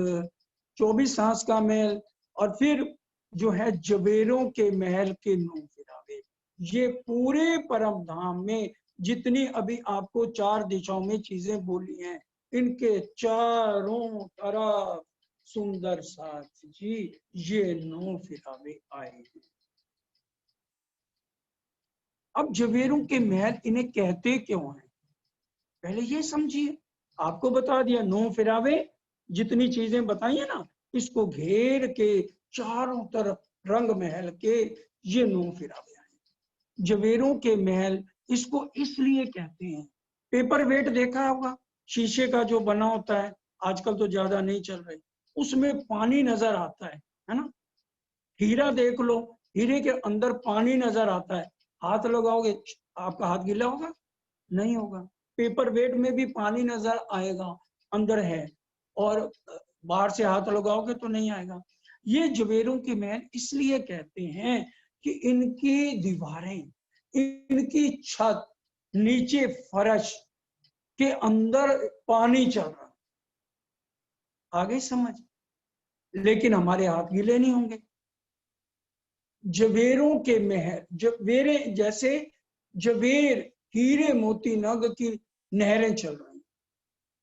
24 सांस का महल, और फिर जो है जवेरों के महल के 9 फिरावे। ये पूरे परम धाम में जितनी अभी आपको 4 दिशाओं में चीजें बोली हैं, इनके चारों तरफ सुंदर साथ जी ये 9 फिरावे आए हैं। अब जवेरों के महल इन्हें कहते क्यों हैं, पहले ये समझिए। आपको बता दिया 9 फिरावे, जितनी चीजें बताई है ना, इसको घेर के चारों तरफ रंग महल के ये 9 फिरावे आए। जवेरों के महल इसको इसलिए कहते हैं, पेपर वेट देखा होगा, शीशे का जो बना होता है, आजकल तो ज्यादा नहीं चल रहे, उसमें पानी नजर आता है ना। हीरा देख लो, हीरे के अंदर पानी नजर आता है, हाथ लगाओगे आपका हाथ गीला होगा? नहीं होगा। पेपर वेट में भी पानी नजर आएगा, अंदर है, और बाहर से हाथ लगाओगे तो नहीं आएगा। ये जवेरों के महल इसलिए कहते हैं कि इनकी दीवारें, इनकी छत, नीचे फर्श के अंदर पानी चल रहा, आगे समझ, लेकिन हमारे हाथ गीले नहीं होंगे। जवेरों के महल, जवेरे जैसे जवेर, हीरे मोती नग की नहरें चल रही,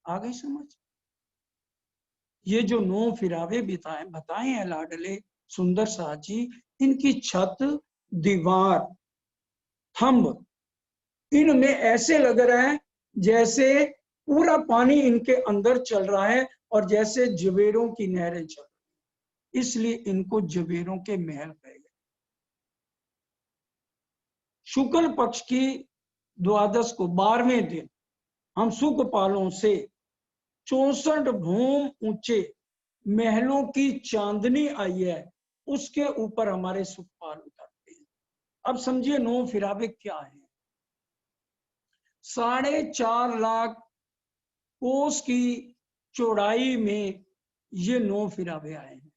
आगे समझ। ये जो 9 फिरावे बताए हैं लाडले सुंदर साथ जी, इनकी छत, दीवार, थंब, इनमें ऐसे लग रहा है जैसे पूरा पानी इनके अंदर चल रहा है, और जैसे जवेरों की नहरें चल रही, इसलिए इनको जवेरों के महल कहे गए। शुक्ल पक्ष की द्वादश को 12वें दिन हम सुखपालों से 64 भूम ऊंचे महलों की चांदनी आई है, उसके ऊपर हमारे सुखपाल उतरते हैं। अब समझिए 9 फिरावे क्या है। 4.5 लाख कोस की चौड़ाई में ये 9 फिरावे आए हैं।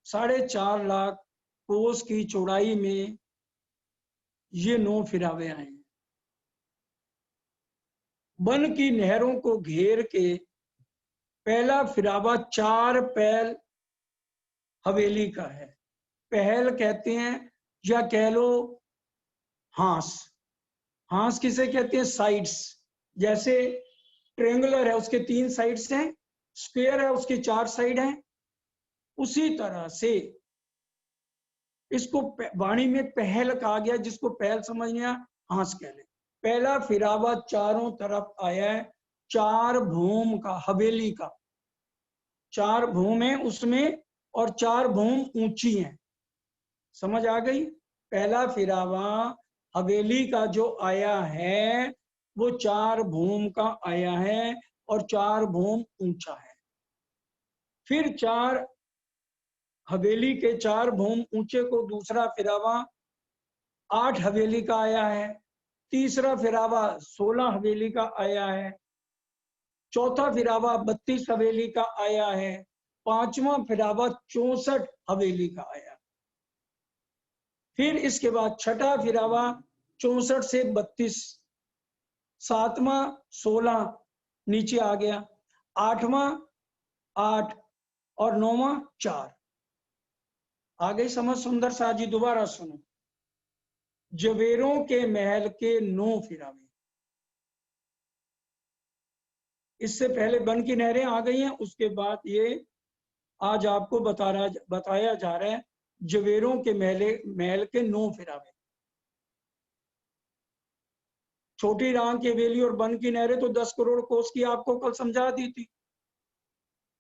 4.5 लाख कोस की चौड़ाई में ये 9 फिरावे आए हैं। वन की नहरों को घेर के पहला फिरावा 4 पैल हवेली का है। पहल कहते हैं, या कह लो हांस। हांस किसे कहते हैं? साइड्स। जैसे ट्रेंगुलर है उसके 3 साइड्स हैं, स्क्वायर है उसके 4 साइड हैं, उसी तरह से इसको वाणी में पहल कहा गया, जिसको पहल समझ नहीं आया हांस कह ले। पहला फिरावा चारों तरफ आया है, 4 भूम का, हवेली का 4 भूम है उसमें, और 4 भूम ऊंची हैं। समझ आ गई? पहला फिरावा हवेली का जो आया है वो 4 भूम का आया है, और 4 भूम ऊंचा है। फिर 4 हवेली के 4 भूम ऊंचे को दूसरा फिरावा 8 हवेली का आया है। तीसरा फिरावा 16 हवेली का आया है। चौथा फिरावा 32 हवेली का आया है। पांचवा फिरावा 64 हवेली का आया। फिर इसके बाद छठा फिरावा 64 से 32, सातवां 16 नीचे आ गया, आठवां 8 और 9वां 4। आगे समझ सुंदर साथ जी? दोबारा सुनो। जवेरों के महल के 9 फिरावे। इससे पहले वन की नहरें आ गई हैं, उसके बाद ये आज आपको बताया जा रहा है जवेरों के महल के 9 फिरावे। छोटी रांग की हवेली और वन की नहरें तो 10 करोड़ कोस की आपको कल समझा दी थी,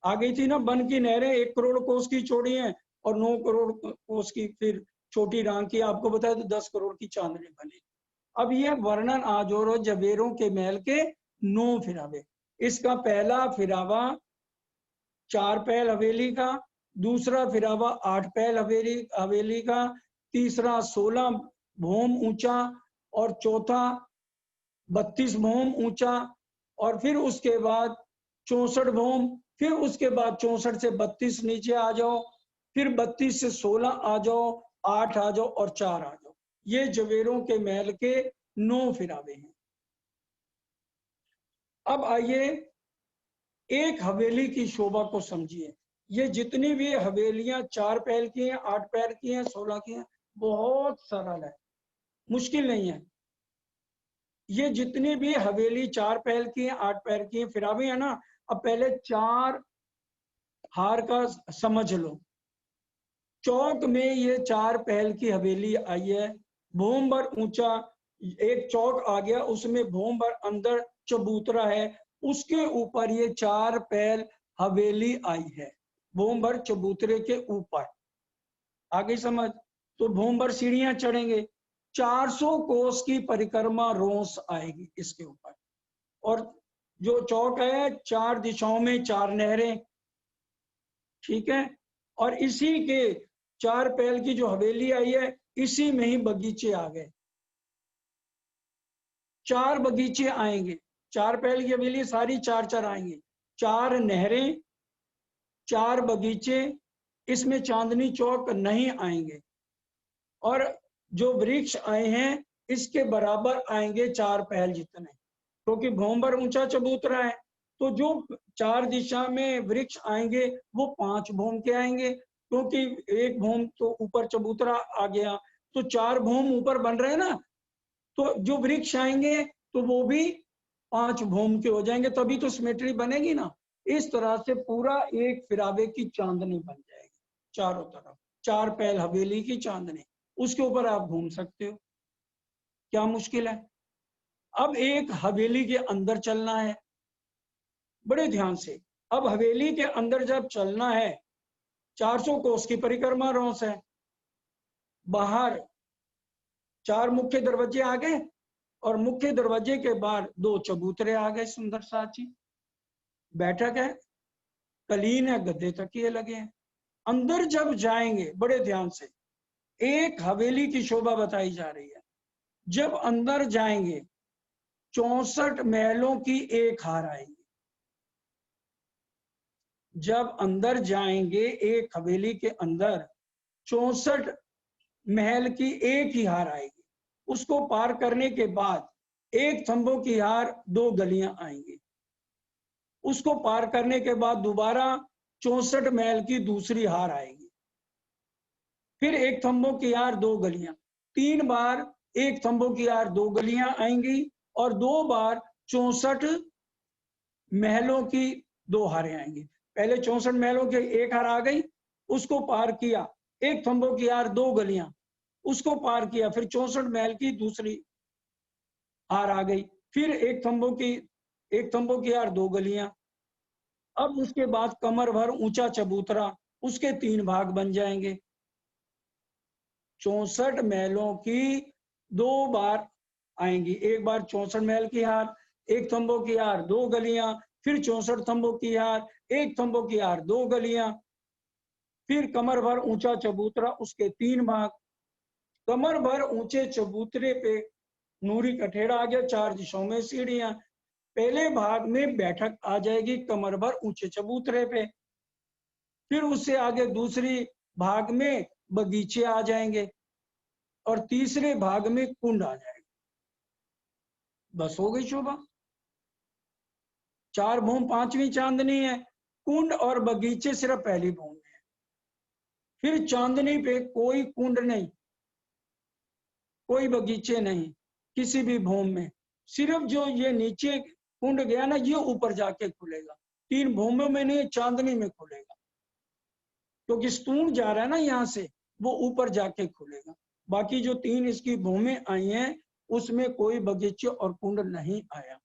आ गई थी ना। वन की नहरें 1 करोड़ कोस की चौड़ी हैं और 9 करोड़ कोस की फिर छोटी रांग की आपको बताया तो 10 करोड़ की चांदनी बनी। अब ये वर्णन आज हो रहा जवेरों के महल के 9 फिरावे। इसका पहला फिरावा 4 पहल हवेली का, दूसरा फिरावा 8 पहल हवेली का, तीसरा 16 भोम ऊंचा और चौथा 32 भोम ऊंचा, और फिर उसके बाद 64 भोम, फिर उसके बाद 64 से 32 नीचे आ जाओ, फिर 32 से 16 आ जाओ, 8 आ जाओ और 4 आ जाओ। ये जवेरों के महल के 9 फिरावे हैं। अब आइए एक हवेली की शोभा को समझिए। ये जितनी भी हवेलियां 4 पहल की हैं, 8 पहल की हैं, 16 की हैं, बहुत सरल है, मुश्किल नहीं है। ये जितनी भी हवेली 4 पहल की हैं, 8 पहल की हैं, फिरावे है ना। अब पहले 4 हार का समझ लो। चौक में ये 4 पहल की हवेली आई है, भूम भर ऊंचा एक चौक आ गया, उसमें भूम भर अंदर चबूतरा है, उसके ऊपर ये 4 पहल हवेली आई है, भूम भर चबूतरे के ऊपर। आगे समझ। तो भूम भर सीढ़ियां चढ़ेंगे, 400 कोस की परिक्रमा रोस आएगी इसके ऊपर। और जो चौक है 4 दिशाओं में 4 नहरें, ठीक है। और इसी के 4 पहल की जो हवेली आई है, इसी में ही बगीचे आ गए, 4 बगीचे आएंगे। 4 पहल की हवेली सारी 4 आएंगे, 4 नहरें, 4 बगीचे, इसमें चांदनी चौक नहीं आएंगे। और जो वृक्ष आए हैं इसके बराबर आएंगे 4 पहल जितने, क्योंकि भूम भर ऊंचा चबूतरा है। तो जो 4 दिशा में वृक्ष आएंगे वो 5 भूम के आएंगे, क्योंकि एक भूम तो ऊपर चबूतरा आ गया, तो 4 भूम ऊपर बन रहे हैं ना। तो जो वृक्ष आएंगे तो वो भी 5 भूम के हो जाएंगे, तभी तो सिमेट्री बनेगी ना। इस तरह से पूरा एक फिरावे की चांदनी बन जाएगी चारों तरफ, 4 पहल हवेली की चांदनी, उसके ऊपर आप घूम सकते हो, क्या मुश्किल है। अब एक हवेली के अंदर चलना है, बड़े ध्यान से। अब हवेली के अंदर जब चलना है, 400 कोस की परिक्रमा रोस है, बाहर 4 मुख्य दरवाजे आ गए और मुख्य दरवाजे के बाहर 2 चबूतरे आ गए, सुंदर साची बैठक है, कलीन है, गद्दे तकिए लगे हैं। अंदर जब जाएंगे, बड़े ध्यान से, एक हवेली की शोभा बताई जा रही है। जब अंदर जाएंगे 64 महलों की एक हार आएगी। जब अंदर जाएंगे एक हवेली के अंदर 64 महल की एक ही हार आएगी। उसको पार करने के बाद एक थंबों की हार 2 गलियां आएंगी। उसको पार करने के बाद दोबारा 64 महल की दूसरी हार आएगी, फिर एक थंबों की हार 2 गलियां, 3 बार एक थंबों की हार 2 गलियां आएंगी और 2 बार 64 महलों की 2 हारें आएंगी। पहले 64 महलों की एक हार आ गई, उसको पार किया, एक थंबों की हार 2 गलियां, उसको पार किया, फिर 64 महल की दूसरी हार आ गई, फिर एक थंबों की हार 2 गलियां। अब उसके बाद कमर भर ऊंचा चबूतरा, उसके 3 भाग बन जाएंगे। 64 महलों की 2 बार आएंगी, एक बार 64 महल की हार, एक थंबों की हार 2 गलियां, फिर 64 थंबों की हार, एक थंबों की हार 2 गलियां, फिर कमर भर ऊंचा चबूतरा, उसके 3 भाग। कमर भर ऊंचे चबूतरे पे नूरी कठेड़ा आ गया, 4 दिशाओं में सीढ़ियां। पहले भाग में बैठक आ जाएगी कमर भर ऊंचे चबूतरे पे, फिर उससे आगे दूसरी भाग में बगीचे आ जाएंगे और तीसरे भाग में कुंड आ जाएगा। बस हो गई शोभा। 4 भूम 5वीं चांदनी है, कुंड और बगीचे सिर्फ पहली भूम में है। फिर चांदनी पे कोई कुंड नहीं, कोई बगीचे नहीं किसी भी भूम में, सिर्फ जो ये नीचे कुंड गया ना, ये ऊपर जाके खुलेगा। 3 भूमों में नहीं, चांदनी में खुलेगा, क्योंकि स्तूण जा रहा है ना यहाँ से, वो ऊपर जाके खुलेगा। बाकी जो 3 इसकी भूमें आई हैं उसमें कोई बगीचे और कुंड नहीं आया।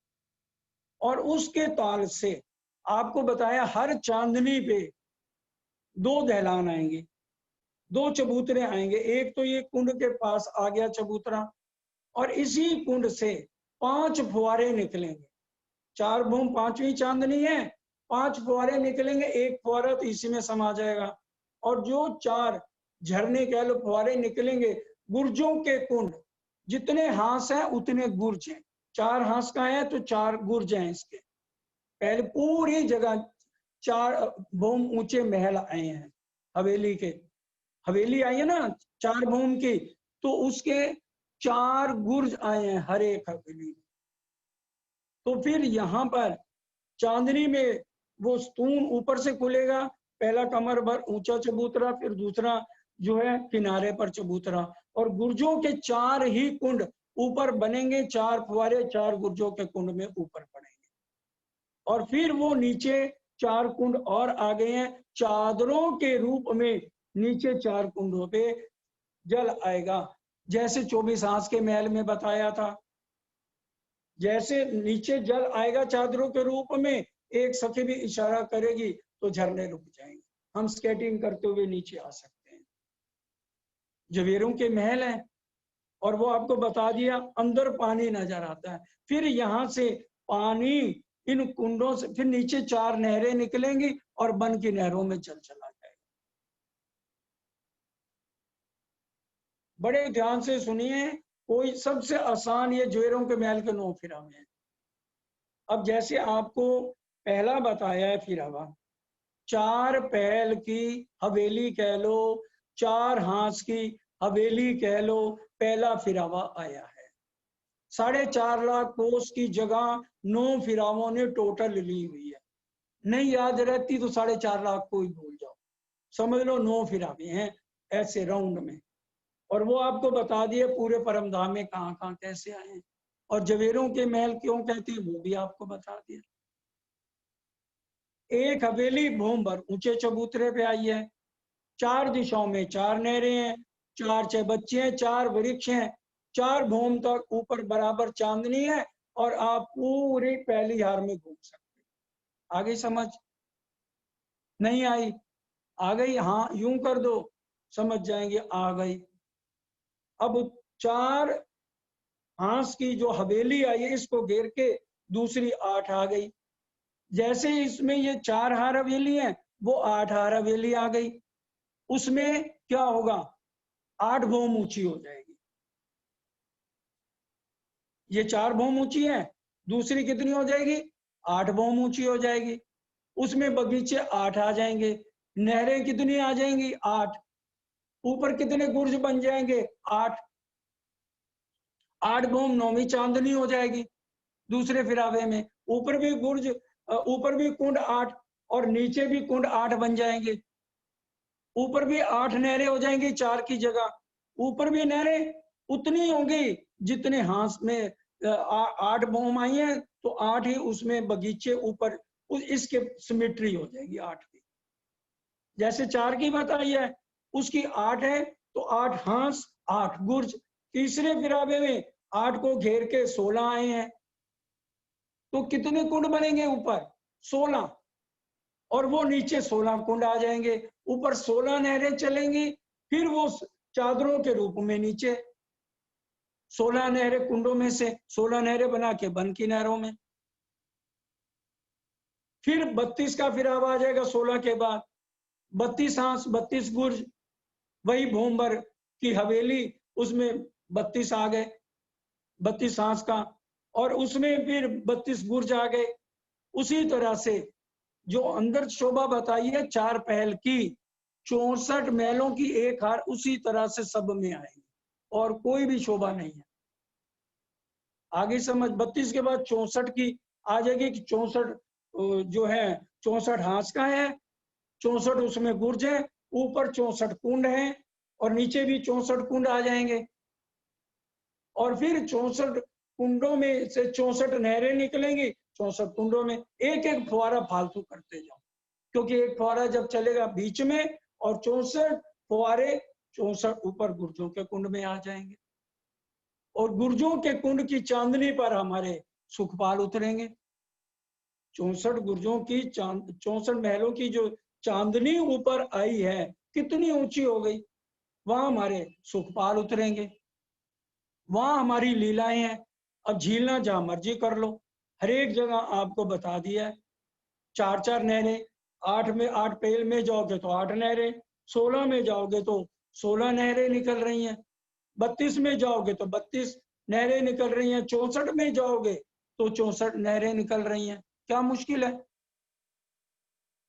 और उसके ताल से आपको बताया हर चांदनी पे 2 दहलान आएंगे, 2 चबूतरे आएंगे। एक तो ये कुंड के पास आ गया चबूतरा, और इसी कुंड से 5 फुहारे निकलेंगे। 4 भूम 5वीं चांदनी है, 5 फुहारे निकलेंगे, एक फुहारा तो इसी में समा जाएगा। और जो 4 झरने कह लो, फुहारे निकलेंगे, गुर्जों के कुंड, जितने हांस हैं उतने गुर्ज हैं। 4 हांस का है तो 4 गुर्ज हैं इसके। पहले पूरी जगह 4 भूम ऊंचे महल आए हैं हवेली के। हवेली आई है ना 4 भूम की, तो उसके 4 गुर्ज आए हैं हर एक हवेली में। तो फिर यहाँ पर चांदनी में वो स्तूण ऊपर से खुलेगा, पहला कमर भर ऊंचा चबूतरा, फिर दूसरा जो है किनारे पर चबूतरा, और गुर्जों के 4 ही कुंड ऊपर बनेंगे। 4 फुहारे 4 गुर्जों के कुंड में ऊपर पड़ेंगे। और फिर वो नीचे 4 कुंड और आ गए हैं, चादरों के रूप में नीचे 4 कुंडों पे जल आएगा, जैसे 24 हांस के महल में बताया था। जैसे नीचे जल आएगा चादरों के रूप में, एक सखी भी इशारा करेगी तो झरने रुक जाएंगे, हम स्केटिंग करते हुए नीचे आ सकते हैं। जवेरों के महल है, और वो आपको बता दिया अंदर पानी नजर आता है। फिर यहाँ से पानी इन कुंडों से फिर नीचे 4 नहरें निकलेंगी और वन की नहरों में चला जाएगा। बड़े ध्यान से सुनिए, कोई सबसे आसान ये जवेरों के महल के 9 फिरावे हैं। अब जैसे आपको पहला बताया है फिरावा, 4 पहल की हवेली कह लो, 4 हांस की हवेली कह लो, पहला फिरावा आया है। 4.5 लाख कोस की जगह 9 फिरावों ने टोटल ली हुई है। नहीं याद रहती तो 4.5 लाख को ही भूल जाओ, समझ लो 9 फिरावे हैं ऐसे राउंड में। और वो आपको बता दिए पूरे परमधाम में कहाँ कहाँ कैसे आए हैं, और जवेरों के महल क्यों कहते हैं वो भी आपको बता दिया। एक हवेली भूम भर ऊंचे चबूतरे पे आई है, 4 दिशाओं में 4 नहरें हैं, 4 चबच्चे हैं, 4 वृक्ष हैं, 4 भूम तक ऊपर बराबर चांदनी है, और आप पूरी पहली हार में घूम सकते हैं। आ गई समझ? नहीं आई? आ गई? हाँ यूं कर दो, समझ जाएंगे आ गई। अब 4 हांस की जो हवेली आई है, इसको घेर के दूसरी 8 आ गई। जैसे इसमें ये 4 हार हवेली है, वो 8 हार हवेली आ गई। उसमें क्या होगा, 8 भूम ऊंची हो जाएगी। ये 4 भूम ऊंची है, दूसरी कितनी हो जाएगी, 8 भूम ऊंची हो जाएगी। उसमें बगीचे 8 आ जाएंगे, नहरें कितनी आ जाएंगी, 8। ऊपर कितने गुर्ज बन जाएंगे, 8। 8 भूम 9वीं चांदनी हो जाएगी दूसरे फिरावे में। ऊपर भी गुर्ज, ऊपर भी कुंड 8, और नीचे भी कुंड 8 बन जाएंगे। ऊपर भी 8 नहरें हो जाएंगी 4 की जगह। ऊपर भी नहरें उतनी होंगी जितने हांस में 8 भूम आई है, तो 8 ही उसमें बगीचे ऊपर, इसके सिमेट्री हो जाएगी 8 की। जैसे 4 की बताई है, उसकी 8 है, तो 8 हांस 8 गुर्ज। तीसरे फिरावे में 8 को घेर के 16 आए हैं, तो कितने कुंड बनेंगे ऊपर, 16, और वो नीचे 16 कुंड आ जाएंगे। ऊपर 16 नहरें चलेंगी, फिर वो चादरों के रूप में नीचे 16 नहरें कुंडों में से 16 नहरें बना के वन की नहरों में। फिर 32 का फिरावा आ जाएगा 16 के बाद, 32 हांस 32 गुर्ज, वही भूम भर की हवेली, उसमें 32 आ गए, 32 हांस का, और उसमें फिर 32 गुर्ज आ गए। उसी तरह से जो अंदर शोभा बताई है 4 पहल की, 64 महलों की एक हार उसी तरह से सब में आएगी, और कोई भी शोभा नहीं है। आगे समझ? 32 के बाद 64 की आ जाएगी कि 64 जो है 64 हांस का है, 64 उसमें गुर्ज है, ऊपर 64 कुंड है, और नीचे भी 64 कुंड आ जाएंगे। और फिर 64 कुंडों में से 64 नहरें निकलेंगी, 64 कुंडों में एक एक फुहारा फालतू करते जाओ, क्योंकि एक फुहारा जब चलेगा बीच में और 64 फुहारे 64 ऊपर गुर्जों के कुंड में आ जाएंगे, और गुर्जों के कुंड की चांदनी पर हमारे सुखपाल उतरेंगे। 64 गुर्जों की 64 महलों की जो चांदनी ऊपर आई है, कितनी ऊंची हो गई, वहां हमारे सुखपाल उतरेंगे, वहां हमारी लीलाएं हैं। अब झीलना जहां मर्जी कर लो, हर एक जगह आपको बता दिया है। 4-4 नहरें, 8 में 8 पेल में जाओगे तो 8 नहरें, 16 में जाओगे तो 16 नहरें निकल रही हैं, 32 में जाओगे तो 32 नहरें निकल रही हैं, 64 में जाओगे तो 64 नहरें निकल रही हैं। क्या मुश्किल है?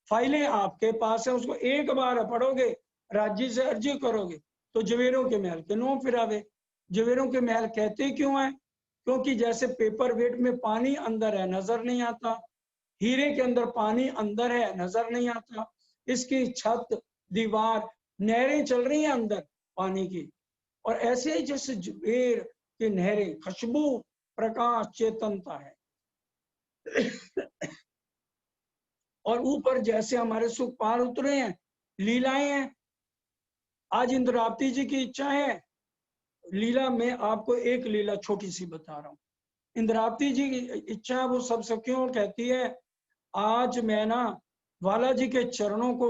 फाइलें आपके पास है, उसको एक बार पढ़ोगे, राज्य से अर्जी करोगे तो जवेरों के महल के 9 फिरावे। जवेरों के महल कहते क्यों है? क्योंकि जैसे पेपर वेट में पानी अंदर है नजर नहीं आता, हीरे के अंदर पानी अंदर है नजर नहीं आता, इसकी छत दीवार नहरें चल रही हैं अंदर पानी की, और ऐसे ही जैसे जवेर की नहरें खुशबू प्रकाश चेतनता है। और ऊपर जैसे हमारे सुखपाल उतरे हैं, लीलाएं हैं। आज इंद्रावती जी की इच्छा है, लीला में आपको एक लीला छोटी सी बता रहा हूं। इंद्रावती जी की इच्छा वो सब सखियों कहती है, आज मैं ना बालाजी के चरणों को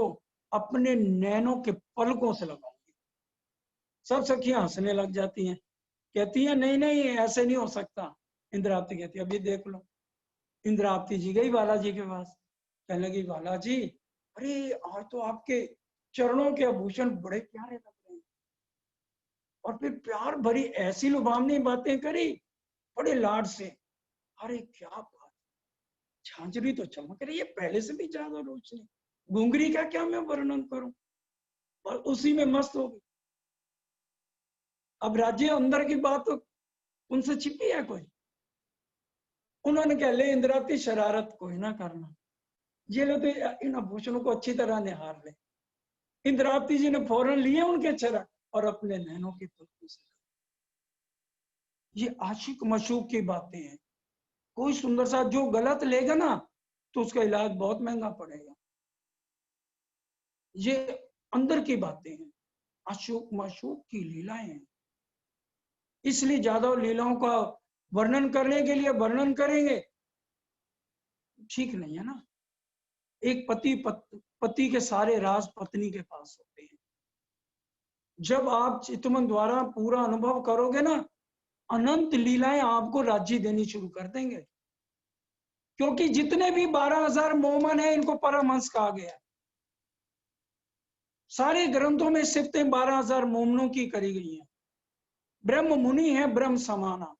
अपने नैनों के पलकों से लगाऊंगी। सब सखियां हंसने लग जाती हैं, कहती है नहीं नहीं ऐसे नहीं हो सकता। इंद्रावती कहती है अभी देख लो। इंद्रावती जी गई बालाजी के पास, कहने लगी बालाजी, अरे आज तो आपके चरणों के आभूषण बड़े प्यारे लग रहे हैं। और फिर प्यार भरी ऐसी लुभावनी बातें करी बड़े लाड से। अरे क्या बात, झांझरी तो चमक रही है पहले से भी ज्यादा रोशनी, घुंघरी का क्या मैं वर्णन करूं, और उसी में मस्त हो गई। अब राज्य अंदर की बात तो उनसे छिपी है कोई? उन्होंने कह ले इंद्रावती शरारत कोई ना करना, ये लोग तो इन आभूषणों को अच्छी तरह निहार ले। इंद्रावती जी ने फौरन लिए उनके चरण और अपने नैनों की पलकों से। ये आशिक मशूक की बातें हैं। कोई सुंदर सा जो गलत लेगा ना तो उसका इलाज बहुत महंगा पड़ेगा। ये अंदर की बातें हैं, आशुक मशूक की लीलाएं हैं। इसलिए ज्यादा लीलाओं का वर्णन करने के लिए वर्णन करेंगे ठीक नहीं है ना। एक पति के सारे राज पत्नी के पास होते हैं। जब आप चितवन द्वारा पूरा अनुभव करोगे ना, अनंत लीलाएं आपको राज्य देनी शुरू कर देंगे। क्योंकि जितने भी 12,000 मोमन है इनको परमहंस कहा गया है। सारे ग्रंथों में सिफतें 12,000 मोमनों की करी गई हैं। ब्रह्म मुनि है ब्रह्म समाना,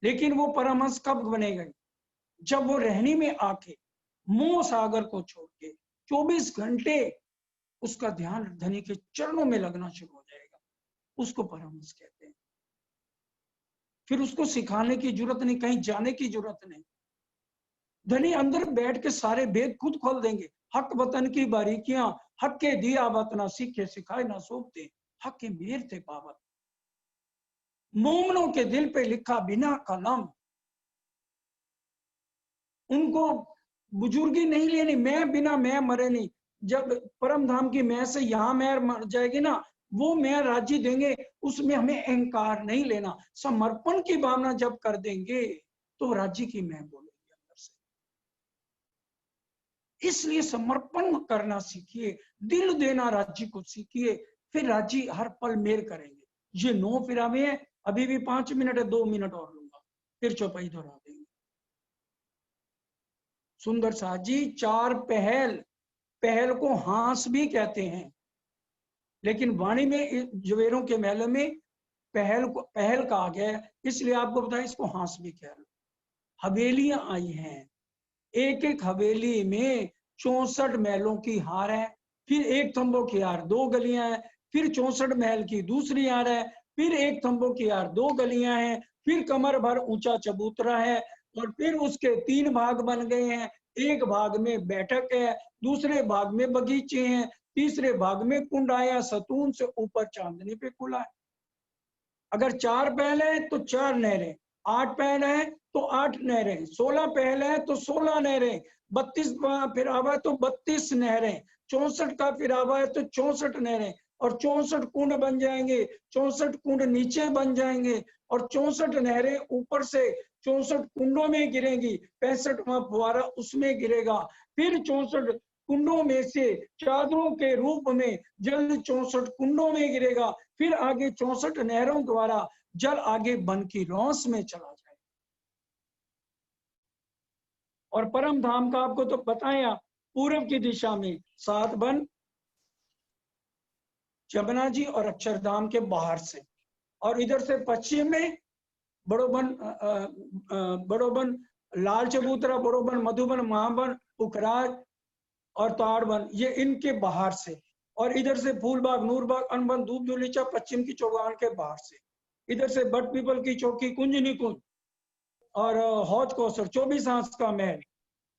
लेकिन वो परमहंस कब बनेगा? जब वो रहनी में आके मोह सागर को छोड़ के 24 घंटे उसका ध्यान धनी के चरणों में लगना शुरू हो जाएगा, उसको परमहंस कहते हैं। फिर उसको सिखाने की जरूरत नहीं, कहीं जाने की जरूरत नहीं। धनी अंदर बैठ के सारे भेद खुद खोल देंगे। हक वतन की बारीकियां हक के दिया वतना सीखे सिखाए ना सोचते, हक के मेर थे पावत। मोमनों के दिल पे लिखा बिना कलम। उनको बुजुर्गी नहीं लेनी, मैं बिना मैं मरे नहीं। जब परम धाम की मैं से यहां मैं मर जाएगी ना, वो मैं राज्य देंगे, उसमें हमें अहंकार नहीं लेना। समर्पण की भावना जब कर देंगे तो राज्य की मैं बोलेगी अंदर से। इसलिए समर्पण करना सीखिए, दिल देना राज्य को सीखिए, फिर राज्य हर पल मेल करेंगे। ये 9 फिरावे हैं, अभी भी 5 मिनट है, 2 मिनट और लूंगा, फिर चौपाई दोहरा देंगे। सुंदर साथ जी 4 पहल, पहल को हांस भी कहते हैं, लेकिन वाणी में जवेरों के महल में पहल को पहल कहा गया है, इसलिए आपको बताया इसको हांस भी कह लो। हवेलियां आई हैं, एक एक हवेली में 64 महलों की हार है। फिर एक थंबों की हार 2 गलियां हैं, फिर 64 महल की दूसरी हार है, फिर एक थंबों की हार 2 गलियां हैं, फिर कमर भर ऊंचा चबूतरा है, और फिर उसके 3 भाग बन गए हैं। एक भाग में बैठक है, दूसरे भाग में बगीचे हैं, तीसरे भाग में कुंड आया, सतून से ऊपर चांदनी पे खुला है। अगर 4 पहल है तो 4 नहरें, 8 पहल है तो 8 नहरें, 16 पहल है तो 16 नहरें, 32 फिरावा है तो 32 नहरें, 64 का फिरावा है तो 64 नहरें, और 64 कुंड बन जाएंगे, 64 कुंड नीचे बन जाएंगे, और 64 नहरें ऊपर से 64 कुंडों में गिरेंगी, 65वां फुवारा उसमें गिरेगा। फिर 64 कुंडों में से चादरों के रूप में जल 64 कुंडों में गिरेगा। फिर आगे 64 नहरों द्वारा जल आगे बन की रौस में चला जाए। और परम धाम का आपको तो बताया, पूर्व की दिशा में 7 वन, जमुना जी और अक्षरधाम के बाहर से, और इधर से पश्चिम में बड़ोबन, बड़ोबन, लाल चबूतरा, बड़ोबन, मधुबन, महाबन, उखराज और ताड़बन, ये इनके बाहर से, और इधर से फूलबाग, नूरबाग, अनबन, धूप धूलीचा पश्चिम की चौगान के बाहर से, इधर से बट पीपल की चौकी, कुंजनी कुंज और हौज कौसर, 24 आंस का महल,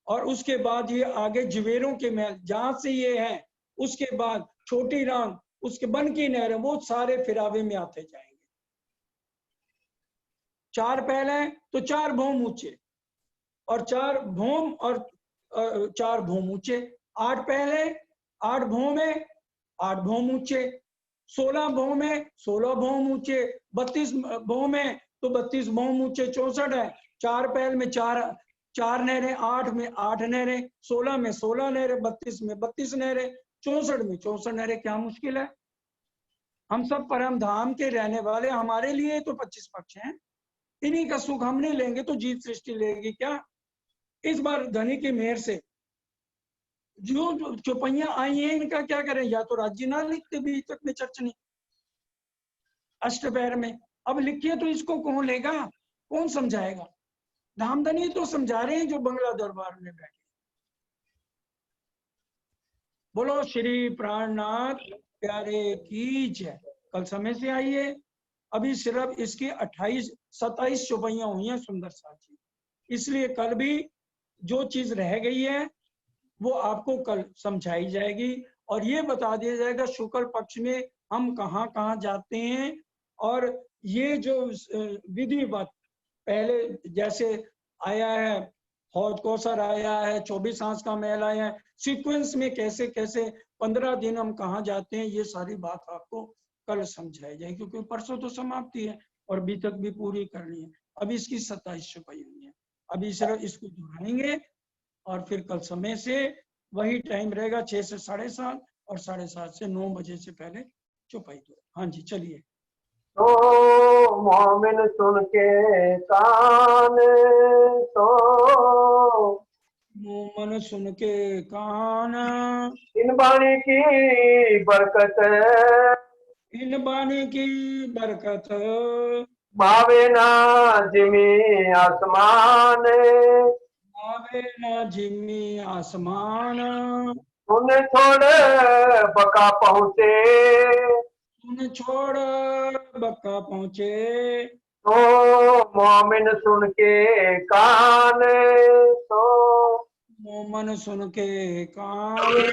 और उसके बाद ये आगे जवेरों के महल, जहां से ये है, उसके बाद छोटी रांग, उसके बन की नहर, वो सारे फिरावे में आते जाएंगे। 4 पहल है तो 4 भौम ऊंचे, और 4 भौम और 4 भौम ऊंचे, 8 पहल है, 8 भौम है, 8 भौम ऊंचे, 16 भौम है, 16 भौम ऊंचे, 32 भौम है तो 32 भौम ऊंचे, 64 है, 4 पहल में 4 नहरें, 8 में 8 नहरें, 16 में 16 नहरें, 32 में 32 नहरें, 64 में 64 नहरें। क्या मुश्किल है? हम सब परम धाम के रहने वाले, हमारे लिए तो 25 पक्ष हैं, इन्हीं का सुख हमने लेंगे तो जीत सृष्टि लेगी क्या? इस बार धनी की मेहर से जो चौपैया आई हैं, इनका क्या करें? या तो राज्य ना लिखते भी तक में चर्च नहीं अष्टपैर में, अब लिखिए तो इसको कौन लेगा, कौन समझाएगा? धामधनी तो समझा रहे हैं जो बंगला दरबार में बैठे। बोलो श्री प्राणनाथ प्यारे की जय। कल समय से आइए, अभी सिर्फ इसकी 27 चौपैया हुई हैं सुंदर साथी, इसलिए कल भी जो चीज रह गई है वो आपको कल समझाई जाएगी, और ये बता दिया जाएगा शुक्ल पक्ष में हम कहाँ कहाँ जाते हैं, और ये जो विधिवत पहले जैसे आया है, हौज कौसर आया है, 24 आंस का महल आया है, सीक्वेंस में कैसे कैसे 15 दिन हम कहाँ जाते हैं, ये सारी बात आपको कल समझाई जाएगी, क्योंकि परसों तो समाप्ति है और अभी तक भी पूरी करनी है। अभी इसकी 27 चौपाई हुई है, अभी सिर्फ इसको दोहराएंगे, और फिर कल समय से वही टाइम रहेगा 6 से 7:30 और 7:30 से 9 बजे से पहले चौपाई दो। हाँ जी चलिए। तो मोमिन सुन के कान, तो मोमन सुन के कान, इन बाणी की बरकत, इन बाणी की बरकत, भावे ना जिमी आसमान, आवे ना जिम्मी आसमान, उन्हें छोड़ बका पहुँचे, सुन छोड़ बक्का पहुंचे, तो मोमिन सुन के कान, तो मोमन सुन के कान,